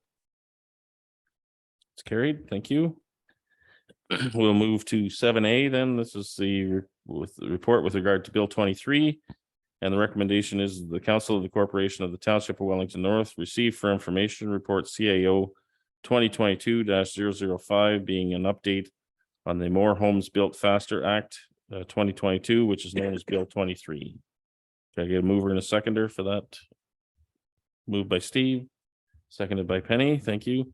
It's carried. Thank you. We'll move to 7A then. This is the report with regard to Bill 23. And the recommendation is the Council of the Corporation of the Township of Wellington North receive for information report CAO 2022-005 being an update on the More Homes Built Faster Act 2022, which is known as Bill 23. Can I get a mover and a seconder for that? Moved by Steve, seconded by Penny. Thank you.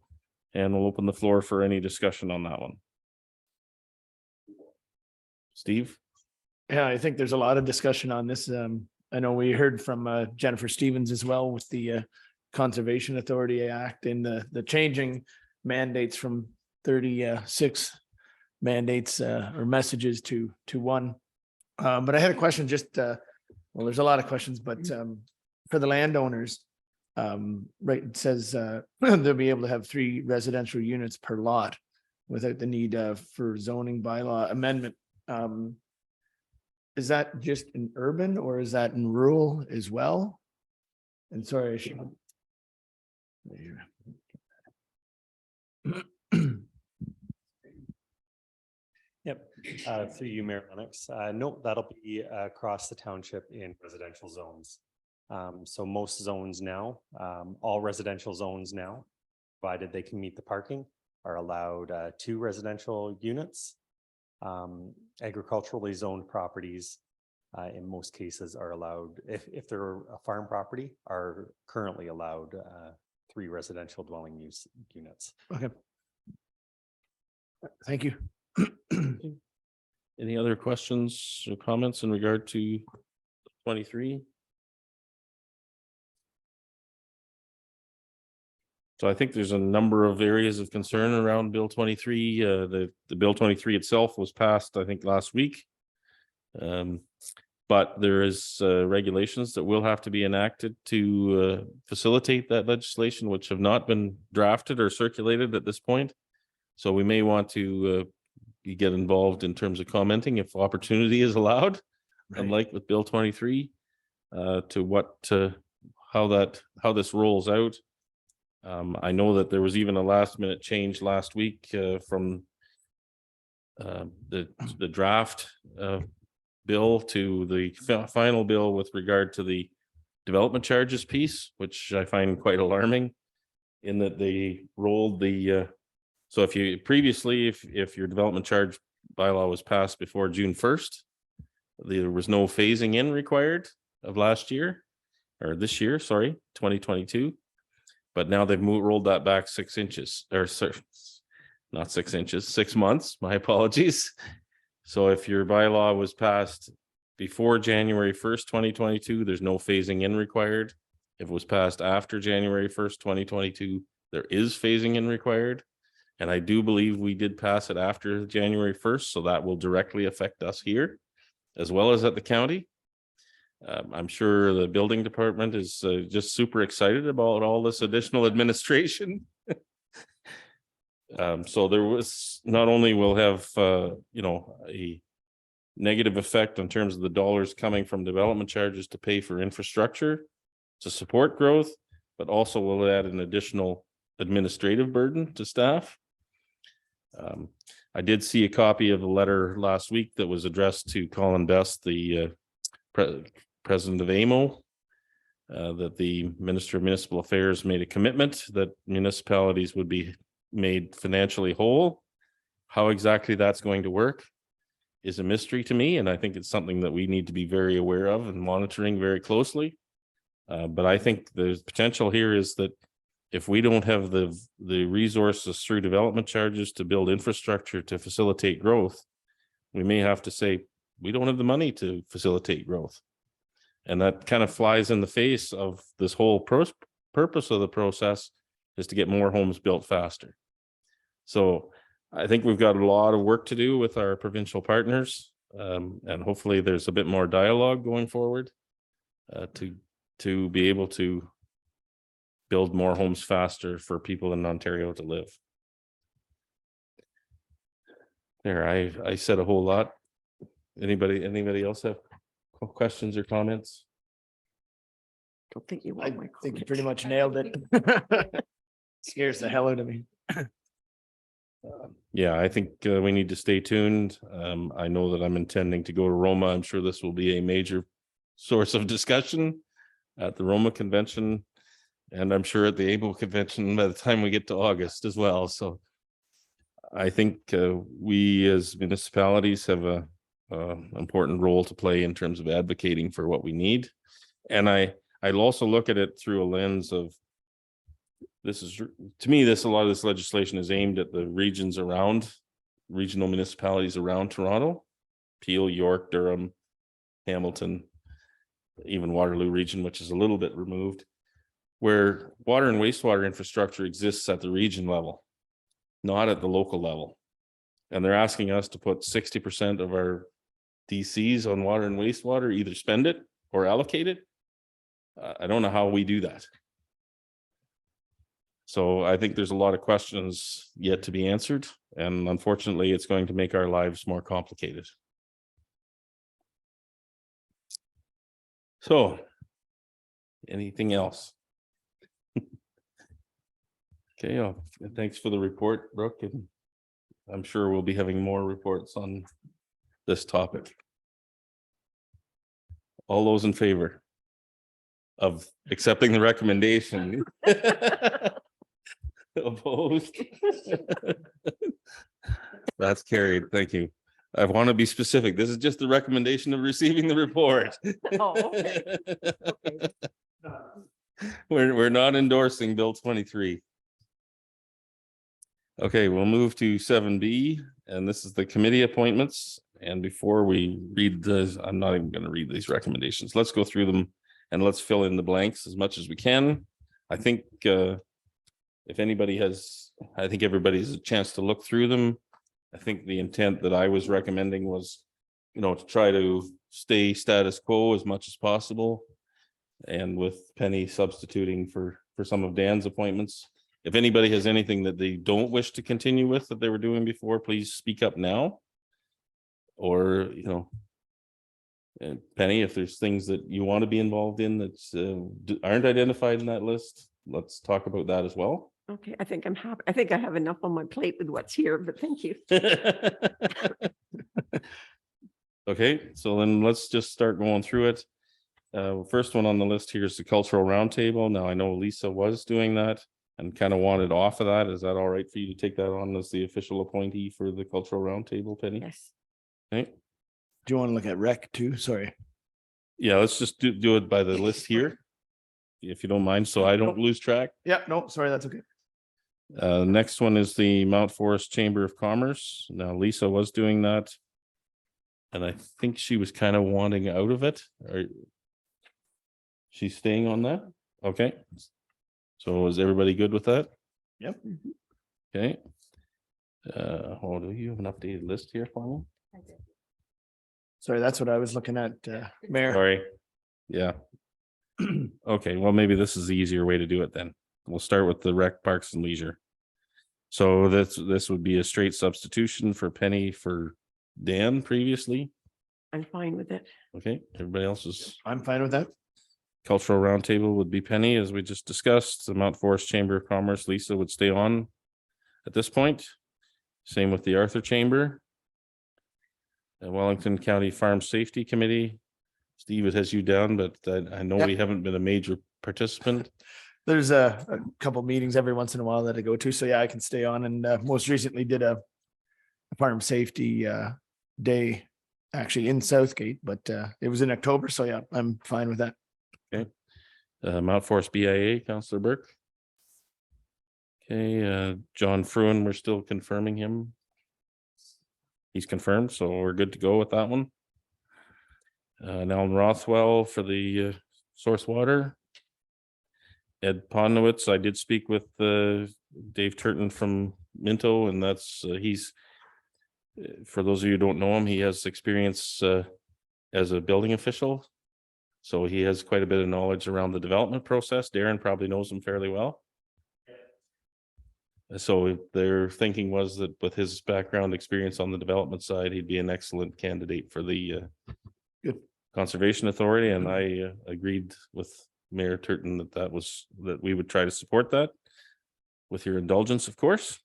And we'll open the floor for any discussion on that one. Steve? Yeah, I think there's a lot of discussion on this. I know we heard from Jennifer Stevens as well with the Conservation Authority Act and the changing mandates from 36 mandates or messages to one. But I had a question just, well, there's a lot of questions, but for the landowners, right, it says they'll be able to have 3 residential units per lot without the need for zoning bylaw amendment. Is that just in urban or is that in rural as well? And sorry, I should. Yep, through you, Mayor Lennox. No, that'll be across the township in residential zones. So most zones now, all residential zones now, provided they can meet the parking, are allowed 2 residential units. Agriculturally zoned properties, in most cases, are allowed, if they're a farm property, are currently allowed 3 residential dwelling units. Okay. Thank you. Any other questions or comments in regard to 23? So I think there's a number of areas of concern around Bill 23. The Bill 23 itself was passed, I think, last week. But there is regulations that will have to be enacted to facilitate that legislation, which have not been drafted or circulated at this point. So we may want to get involved in terms of commenting if opportunity is allowed, Right. unlike with Bill 23, to how this rolls out. I know that there was even a last minute change last week from the draft bill to the final bill with regard to the development charges piece, which I find quite alarming in that they rolled the so if you previously, if your development charge bylaw was passed before June 1st, there was no phasing in required of last year or this year, sorry, 2022. But now they've rolled that back 6 inches, or sorry, not 6 inches, 6 months. My apologies. So if your bylaw was passed before January 1st, 2022, there's no phasing in required. If it was passed after January 1st, 2022, there is phasing in required. And I do believe we did pass it after January 1st, so that will directly affect us here, as well as at the county. I'm sure the building department is just super excited about all this additional administration. So there was, not only will have, a negative effect in terms of the dollars coming from development charges to pay for infrastructure to support growth, but also will add an additional administrative burden to staff. I did see a copy of a letter last week that was addressed to Colin Best, the president of AMO, that the Minister of Municipal Affairs made a commitment that municipalities would be made financially whole. How exactly that's going to work is a mystery to me, and I think it's something that we need to be very aware of and monitoring very closely. But I think the potential here is that if we don't have the resources through development charges to build infrastructure to facilitate growth, we may have to say, we don't have the money to facilitate growth. And that kind of flies in the face of this whole purpose of the process is to get more homes built faster. So I think we've got a lot of work to do with our provincial partners. And hopefully there's a bit more dialogue going forward to be able to build more homes faster for people in Ontario to live. There, I said a whole lot. Anybody else have questions or comments? Don't think you I think you pretty much nailed it. Scares the hell out of me. Yeah, I think we need to stay tuned. I know that I'm intending to go to Roma. I'm sure this will be a major source of discussion at the Roma convention. And I'm sure at the ABLE convention by the time we get to August as well. So I think we as municipalities have a important role to play in terms of advocating for what we need. And I'll also look at it through a lens of this is, to me, a lot of this legislation is aimed at the regions around, regional municipalities around Toronto, Peel, York, Durham, Hamilton, even Waterloo region, which is a little bit removed, where water and wastewater infrastructure exists at the region level, not at the local level. And they're asking us to put 60% of our DCs on water and wastewater, either spend it or allocate it. I don't know how we do that. So I think there's a lot of questions yet to be answered, and unfortunately, it's going to make our lives more complicated. So, anything else? Okay, thanks for the report, Brooke, and I'm sure we'll be having more reports on this topic. All those in favor of accepting the recommendation? Opposed? That's carried. Thank you. I want to be specific. This is just the recommendation of receiving the report. Oh, okay. We're not endorsing Bill 23. Okay, we'll move to 7B, and this is the committee appointments. And before we read this, I'm not even going to read these recommendations. Let's go through them and let's fill in the blanks as much as we can. I think if anybody has, I think everybody has a chance to look through them. I think the intent that I was recommending was, to try to stay status quo as much as possible. And with Penny substituting for some of Dan's appointments. If anybody has anything that they don't wish to continue with that they were doing before, please speak up now. Or, and Penny, if there's things that you want to be involved in that aren't identified in that list, let's talk about that as well. Okay, I think I'm happy. I think I have enough on my plate with what's here, but thank you. Okay, so then let's just start going through it. First one on the list here is the Cultural Roundtable. Now I know Lisa was doing that and kind of wanted off of that. Is that all right for you to take that on as the official appointee for the Cultural Roundtable, Penny? Yes. Okay. Do you want to look at rec too? Sorry. Yeah, let's just do it by the list here, if you don't mind, so I don't lose track. Yeah, no, sorry, that's okay. Next one is the Mount Forest Chamber of Commerce. Now Lisa was doing that. And I think she was kind of wanting out of it. She's staying on that? Okay. So is everybody good with that? Yep. Okay. Do you have an updated list here for me? Sorry, that's what I was looking at, Mayor. Sorry. Yeah. Okay, well, maybe this is the easier way to do it then. We'll start with the Rec, Parks and Leisure. So this would be a straight substitution for Penny for Dan previously. I'm fine with it. Okay, everybody else is. I'm fine with that. Cultural Roundtable would be Penny, as we just discussed. The Mount Forest Chamber of Commerce, Lisa would stay on at this point. Same with the Arthur Chamber. The Wellington County Farm Safety Committee. Steve, it has you down, but I know we haven't been a major participant. There's a couple meetings every once in a while that I go to, so yeah, I can stay on. And most recently did a farm safety day actually in Southgate, but it was in October, so yeah, I'm fine with that. Okay. Mount Forest BIA, Councillor Burke. Okay, John Fruin, we're still confirming him. He's confirmed, so we're good to go with that one. Alan Rothwell for the source water. Ed Ponowitz, I did speak with Dave Turton from Minto, and that's he's, for those of you who don't know him, he has experience as a building official. So he has quite a bit of knowledge around the development process. Darren probably knows him fairly well. So their thinking was that with his background experience on the development side, he'd be an excellent candidate for the Conservation Authority. And I agreed with Mayor Turton that we would try to support that with your indulgence, of course,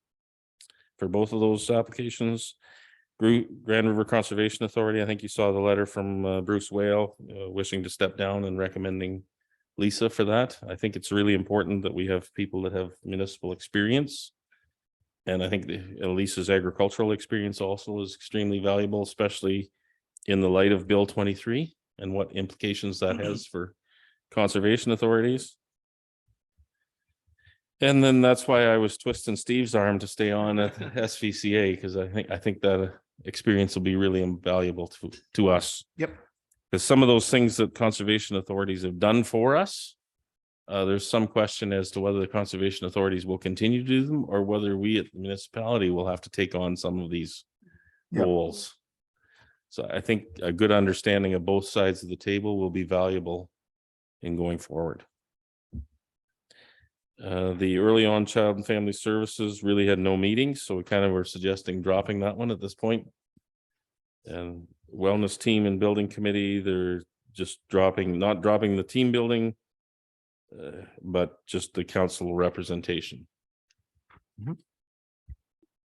for both of those applications. Grand River Conservation Authority, I think you saw the letter from Bruce Whale wishing to step down and recommending Lisa for that. I think it's really important that we have people that have municipal experience. And I think Lisa's agricultural experience also is extremely valuable, especially in the light of Bill 23 and what implications that has for conservation authorities. And then that's why I was twisting Steve's arm to stay on at SVCA, because I think that experience will be really invaluable to us. Yep. Because some of those things that conservation authorities have done for us, there's some question as to whether the conservation authorities will continue to do them or whether we at the municipality will have to take on some of these goals. So I think a good understanding of both sides of the table will be valuable in going forward. The early on child and family services really had no meetings, so we kind of were suggesting dropping that one at this point. And wellness team and building committee, they're just not dropping the team building, but just the council representation.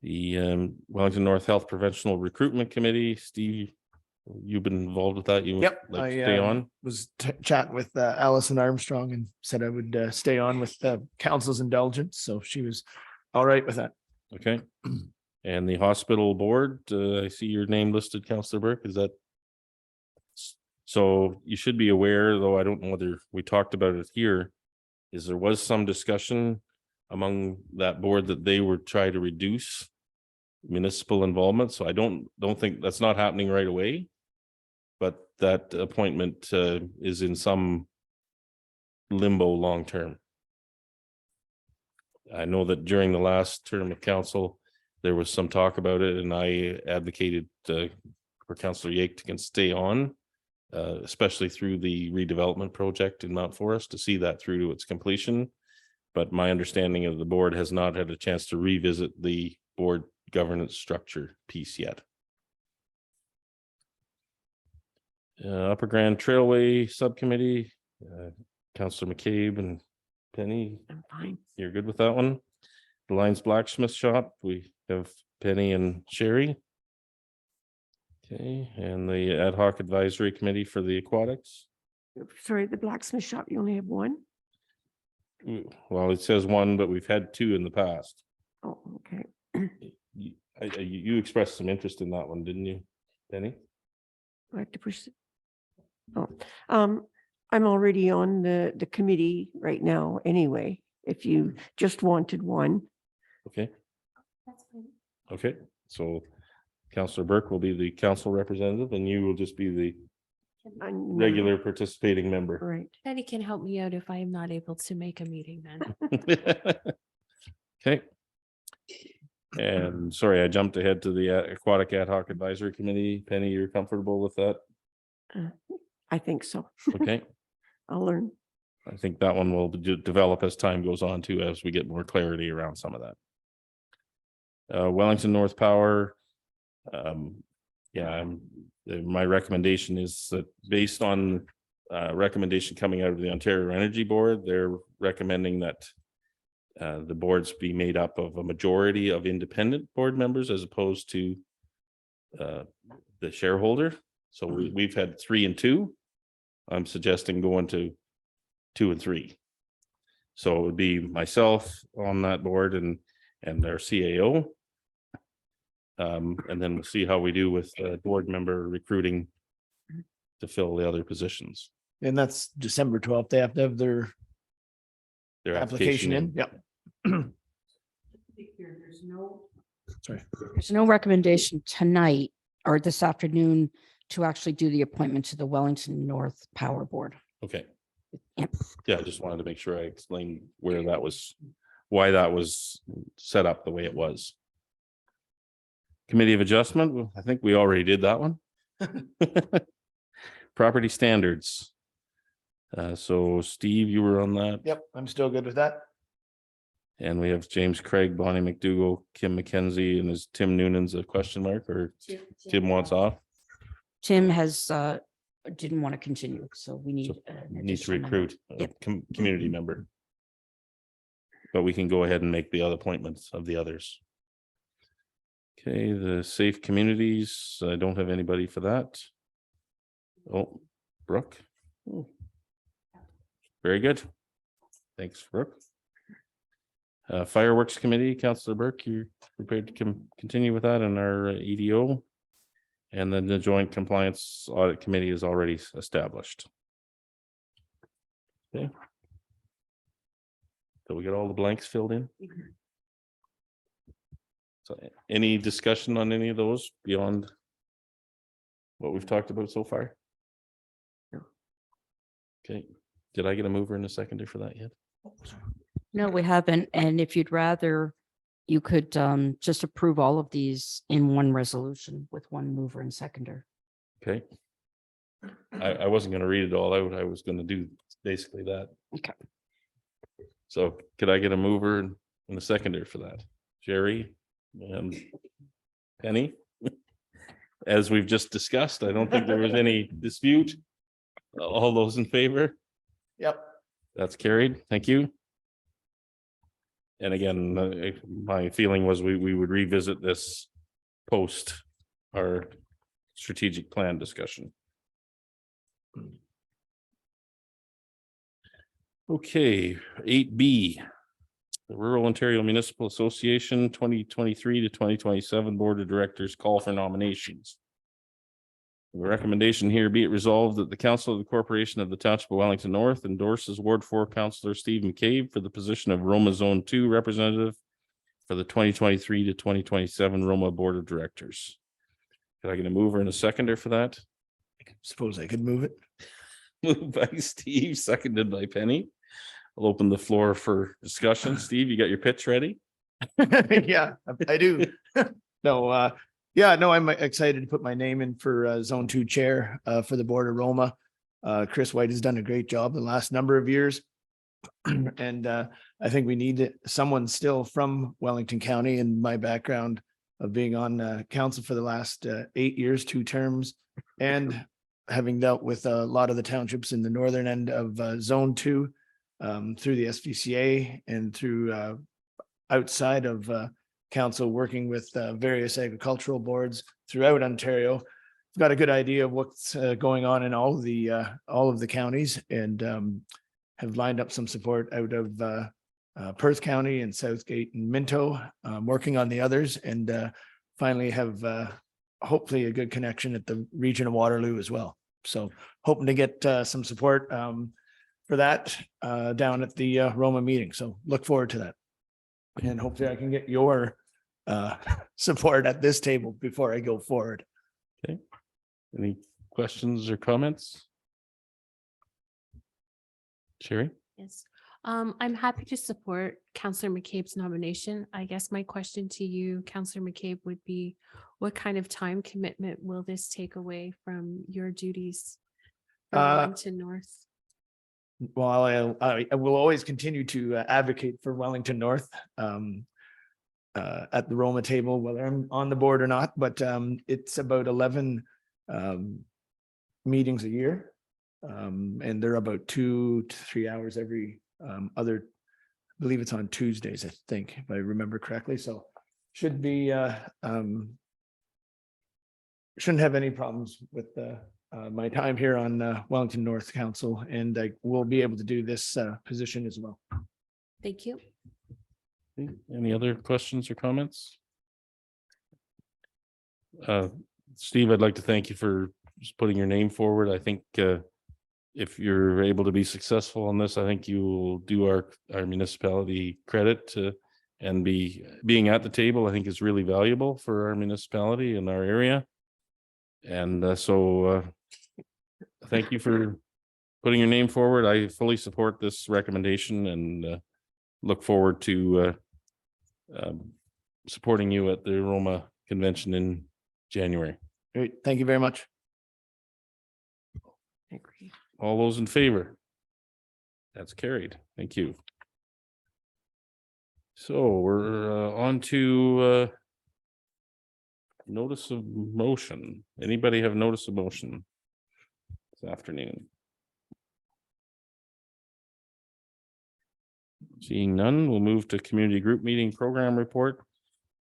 The Wellington North Health Preventional Recruitment Committee, Steve, you've been involved with that. You would Yep, like to I stay on? was chatting with Allison Armstrong and said I would stay on with council's indulgence, so she was all right with that. Okay. And the hospital board, I see your name listed, Councillor Burke, is that? So you should be aware, though I don't know whether we talked about it here, is there was some discussion among that board that they would try to reduce municipal involvement. So I don't think that's not happening right away. But that appointment is in some limbo long term. I know that during the last term of council, there was some talk about it, and I advocated for Councillor Yake to stay on, especially through the redevelopment project in Mount Forest to see that through to its completion. But my understanding of the board has not had a chance to revisit the board governance structure piece yet. Upper Grand Trailway Subcommittee, Councillor McCabe and Penny. I'm fine. You're good with that one? The Lions Blacksmith Shop, we have Penny and Sherry. Okay, and the Ad Hoc Advisory Committee for the Aquatics. Sorry, the blacksmith shop, you only have one? Well, it says one, but we've had two in the past. Oh, okay. You expressed some interest in that one, didn't you, Penny? I have to push it. Oh, I'm already on the committee right now anyway, if you just wanted one. Okay. Okay, so Councillor Burke will be the council representative and you will just be the regular participating member. Right. Penny can help me out if I am not able to make a meeting then. Okay. And sorry, I jumped ahead to the Aquatic Ad Hoc Advisory Committee. Penny, you're comfortable with that? I think so. Okay. I'll learn. I think that one will develop as time goes on too, as we get more clarity around some of that. Wellington North Power. My recommendation is that based on recommendation coming out of the Ontario Energy Board, they're recommending that the boards be made up of a majority of independent board members as opposed to the shareholder. So we've had 3 and 2. I'm suggesting going to 2 and 3. So it would be myself on that board and our CAO. And then we'll see how we do with board member recruiting to fill the other positions. And that's December 12th. They have to have their application in. Yep. There's no recommendation tonight or this afternoon to actually do the appointment to the Wellington North Power Board. Okay. Yep. Yeah, I just wanted to make sure I explained where that was, why that was set up the way it was. Committee of Adjustment, well, I think we already did that one. Property standards. So Steve, you were on that. Yep, I'm still good with that. And we have James Craig, Bonnie McDougall, Kim McKenzie, and is Tim Noonan's a question mark or Tim wants off? Tim has didn't want to continue, so we need. Need to recruit a community member. But we can go ahead and make the other appointments of the others. Okay, the Safe Communities, I don't have anybody for that. Oh, Brooke. Very good. Thanks, Brooke. Fireworks Committee, Councillor Burke, you're prepared to continue with that in our EDO? And then the Joint Compliance Audit Committee is already established. Okay. So we got all the blanks filled in? So any discussion on any of those beyond what we've talked about so far? Okay, did I get a mover and a seconder for that yet? No, we haven't. And if you'd rather you could just approve all of these in one resolution with one mover and seconder. Okay. I wasn't gonna read it all out. I was gonna do basically that. Okay. So could I get a mover and a seconder for that? Jerry and Penny? As we've just discussed, I don't think there was any dispute. All those in favor? Yep. That's carried. Thank you. And again, my feeling was we would revisit this post our strategic plan discussion. Okay, 8B. The Rural Ontario Municipal Association 2023 to 2027 Board of Directors call for nominations. The recommendation here be it resolved that the Council of the Corporation of the Township of Wellington North endorses Ward 4 Councillor Steve McCabe for the position of Roma Zone 2 representative for the 2023 to 2027 Roma Board of Directors. Can I get a mover and a seconder for that? I suppose I could move it. Moved by Steve, seconded by Penny. I'll open the floor for discussion. Steve, you got your pitch ready? Yeah, I do. No, yeah, no, I'm excited to put my name in for Zone 2 Chair for the Board of Roma. Chris White has done a great job the last number of years. And I think we need someone still from Wellington County, and my background of being on council for the last 8 years, 2 terms, and having dealt with a lot of the townships in the northern end of Zone 2 through the SVCA and through outside of council, working with various agricultural boards throughout Ontario. I've got a good idea of what's going on in all of the counties, and have lined up some support out of Perth County and Southgate and Minto, working on the others, and finally have hopefully a good connection at the region of Waterloo as well. So hoping to get some support for that down at the Roma meeting. So look forward to that. And hopefully I can get your support at this table before I go forward. Okay. Any questions or comments? Sherry? Yes, I'm happy to support Councillor McCabe's nomination. I guess my question to you, Councillor McCabe, would be what kind of time commitment will this take away from your duties for Wellington North? Well, I will always continue to advocate for Wellington North at the Roma table, whether I'm on the board or not, but it's about 11 meetings a year. And they're about 2 to 3 hours every I believe it's on Tuesdays, I think, if I remember correctly. So should be shouldn't have any problems with my time here on Wellington North Council, and I will be able to do this position as well. Thank you. Any other questions or comments? Steve, I'd like to thank you for just putting your name forward. I think if you're able to be successful on this, I think you will do our municipality credit and being at the table, I think is really valuable for our municipality and our area. And so thank you for putting your name forward. I fully support this recommendation and look forward to supporting you at the Roma convention in January. Great. Thank you very much. I agree. All those in favor? That's carried. Thank you. So we're on to notice of motion. Anybody have notice of motion this afternoon? Seeing none, we'll move to community group meeting program report.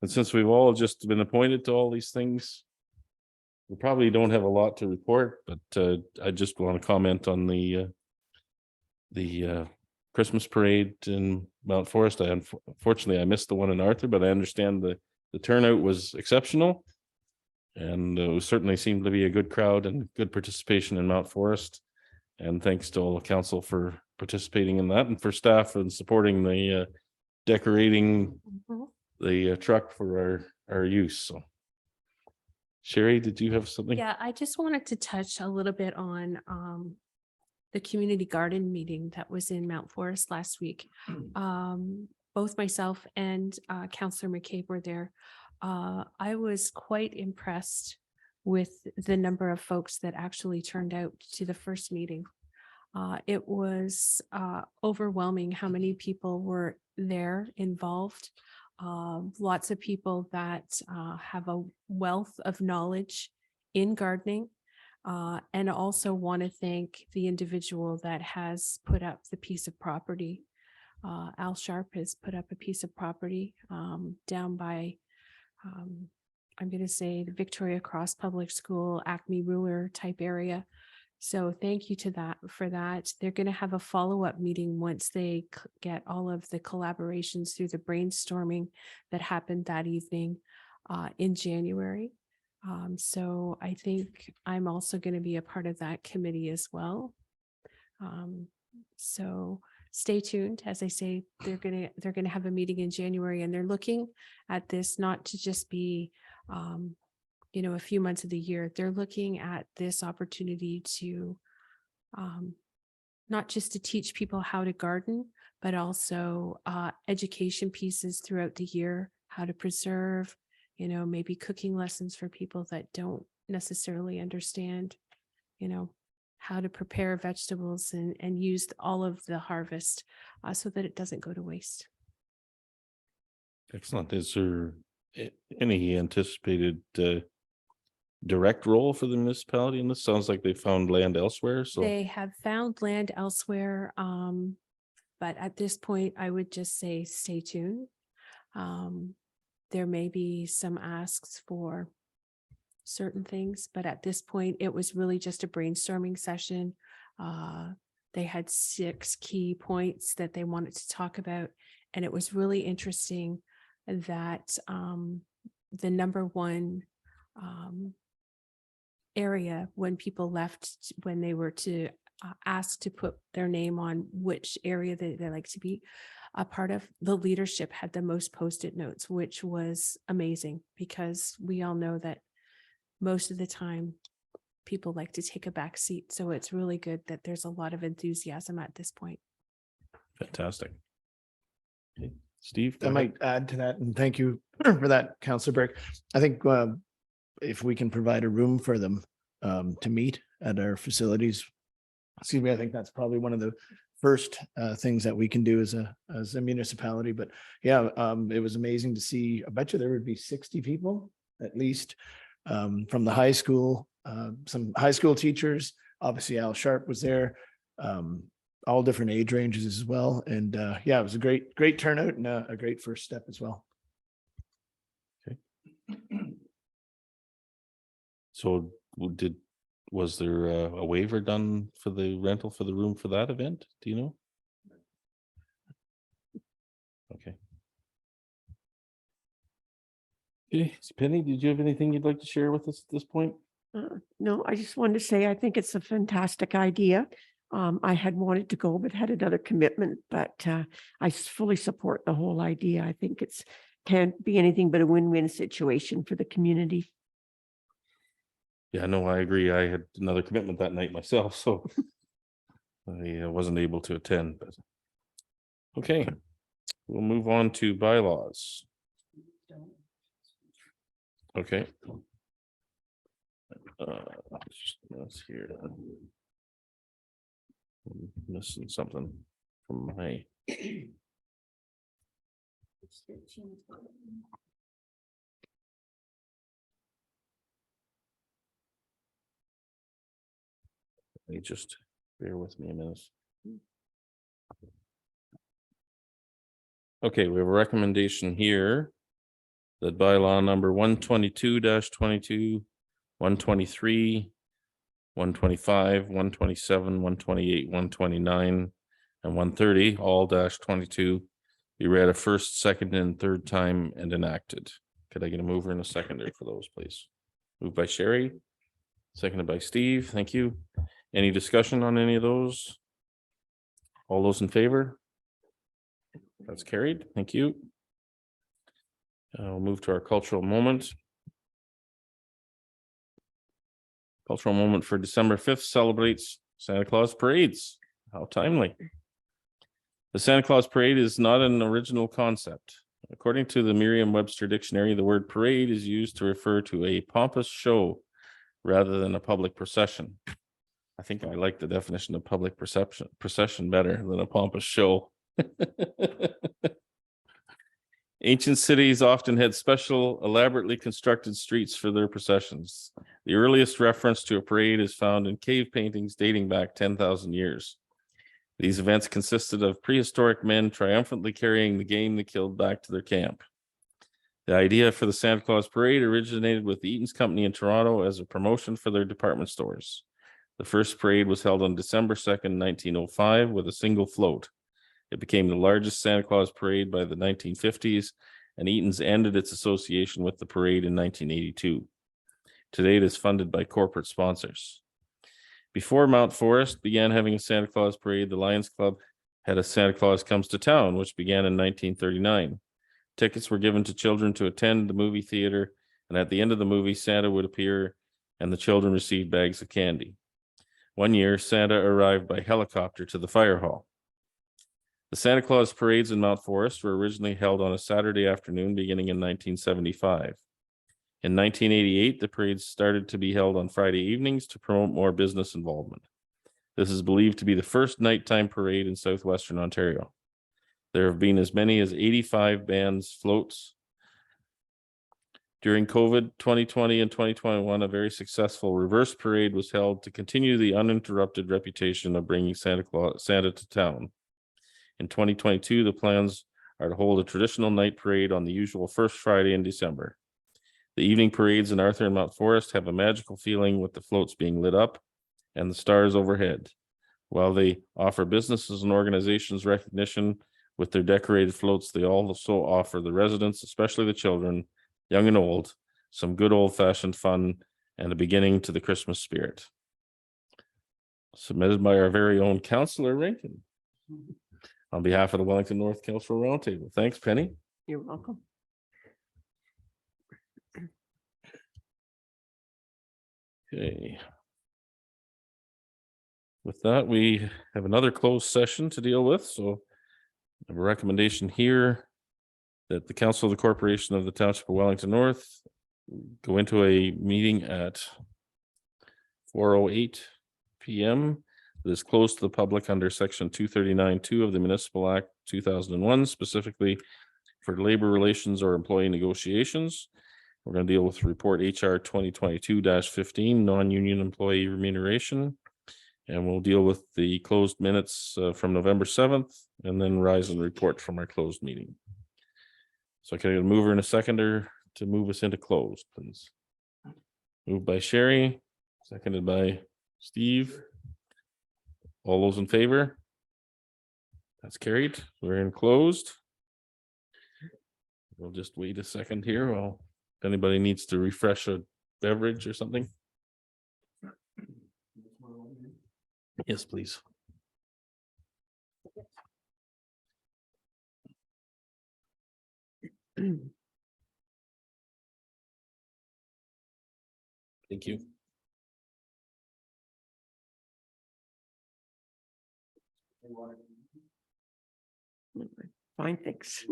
And since we've all just been appointed to all these things, we probably don't have a lot to report, but I just want to comment on the Christmas parade in Mount Forest. Unfortunately, I missed the one in Arthur, but I understand the turnout was exceptional. And it certainly seemed to be a good crowd and good participation in Mount Forest. And thanks to all the council for participating in that, and for staff and supporting the decorating the truck for our use. So Sherry, did you have something? Yeah, I just wanted to touch a little bit on the community garden meeting that was in Mount Forest last week. both myself and Councillor McCabe were there. I was quite impressed with the number of folks that actually turned out to the first meeting. It was overwhelming how many people were there involved. Lots of people that have a wealth of knowledge in gardening. And also want to thank the individual that has put up the piece of property. Al Sharp has put up a piece of property down by, I'm going to say, the Victoria Cross Public School, Acme Ruler type area. So thank you to that for that. They're going to have a follow-up meeting once they get all of the collaborations through the brainstorming that happened that evening in January. So I think I'm also going to be a part of that committee as well. So stay tuned. As I say, they're going to have a meeting in January, and they're looking at this not to just be a few months of the year. They're looking at this opportunity to not just to teach people how to garden, but also education pieces throughout the year, how to preserve, maybe cooking lessons for people that don't necessarily understand, how to prepare vegetables and use all of the harvest so that it doesn't go to waste. Excellent. Is there any anticipated direct role for the municipality in this? Sounds like they found land elsewhere. So They have found land elsewhere, but at this point, I would just say stay tuned. There may be some asks for certain things, but at this point, it was really just a brainstorming session. They had 6 key points that they wanted to talk about, and it was really interesting that the number one area when people left, when they were to ask to put their name on which area they like to be a part of, the leadership had the most Post-it notes, which was amazing because we all know that most of the time people like to take a back seat. So it's really good that there's a lot of enthusiasm at this point. fantastic. Okay. Steve, I might add to that, and thank you for that, Councillor Burke. I think if we can provide a room for them to meet at our facilities, excuse me, I think that's probably one of the first things that we can do as a municipality. But yeah, it was amazing to see. I bet you there would be 60 people at least from the high school, some high school teachers. Obviously, Al Sharp was there. All different age ranges as well. And yeah, it was a great turnout and a great first step as well. Okay. So was there a waiver done for the rental for the room for that event? Do you know? Okay. Okay, Penny, did you have anything you'd like to share with us at this point? No, I just wanted to say, I think it's a fantastic idea. I had wanted to go, but had another commitment, but I fully support the whole idea. I think can't be anything but a win-win situation for the community. Yeah, no, I agree. I had another commitment that night myself, so I wasn't able to attend, but okay, we'll move on to bylaws. Okay. Let's hear. I'm missing something from my. Just bear with me a minute. Okay, we have a recommendation here that bylaw number 122-22, 123, 125, 127, 128, 129, and 130, all -22, be read a first, second, and third time and enacted. Could I get a mover and a seconder for those, please? Moved by Sherry, seconded by Steve. Thank you. Any discussion on any of those? All those in favor? That's carried. Thank you. We'll move to our cultural moment. Cultural moment for December 5th celebrates Santa Claus parades. How timely. The Santa Claus Parade is not an original concept. According to the Merriam-Webster Dictionary, the word parade is used to refer to a pompous show rather than a public procession. I think I like the definition of public procession better than a pompous show. Ancient cities often had special, elaborately constructed streets for their processions. The earliest reference to a parade is found in cave paintings dating back 10,000 years. These events consisted of prehistoric men triumphantly carrying the game they killed back to their camp. The idea for the Santa Claus Parade originated with the Eaton's Company in Toronto as a promotion for their department stores. The first parade was held on December 2nd, 1905, with a single float. It became the largest Santa Claus parade by the 1950s, and Eaton's ended its association with the parade in 1982. Today, it is funded by corporate sponsors. Before Mount Forest began having a Santa Claus parade, the Lions Club had a Santa Claus Comes to Town, which began in 1939. Tickets were given to children to attend the movie theater, and at the end of the movie, Santa would appear and the children received bags of candy. One year, Santa arrived by helicopter to the fire hall. The Santa Claus parades in Mount Forest were originally held on a Saturday afternoon beginning in 1975. In 1988, the parades started to be held on Friday evenings to promote more business involvement. This is believed to be the first nighttime parade in southwestern Ontario. There have been as many as 85 bands floats. During COVID 2020 and 2021, a very successful reverse parade was held to continue the uninterrupted reputation of bringing Santa to town. In 2022, the plans are to hold a traditional night parade on the usual first Friday in December. The evening parades in Arthur and Mount Forest have a magical feeling with the floats being lit up and the stars overhead. While they offer businesses and organizations recognition with their decorated floats, they also offer the residents, especially the children, young and old, some good old-fashioned fun and a beginning to the Christmas spirit. Submitted by our very own Councillor Rankin on behalf of the Wellington North Cultural Roundtable. Thanks, Penny. You're welcome. Okay. With that, we have another closed session to deal with. So I have a recommendation here that the Council of the Corporation of the Township of Wellington North go into a meeting at 4:08 p.m. that is closed to the public under Section 239(2) of the Municipal Act 2001, specifically for labor relations or employee negotiations. We're going to deal with report HR 2022-15, non-union employee remuneration. And we'll deal with the closed minutes from November 7th and then rise and report from our closed meeting. So can I get a mover and a seconder to move us into closed, please? Moved by Sherry, seconded by Steve. All those in favor? That's carried. We're in closed. We'll just wait a second here. Well, if anybody needs to refresh a beverage or something. Yes, please. Thank you. Fine, thanks.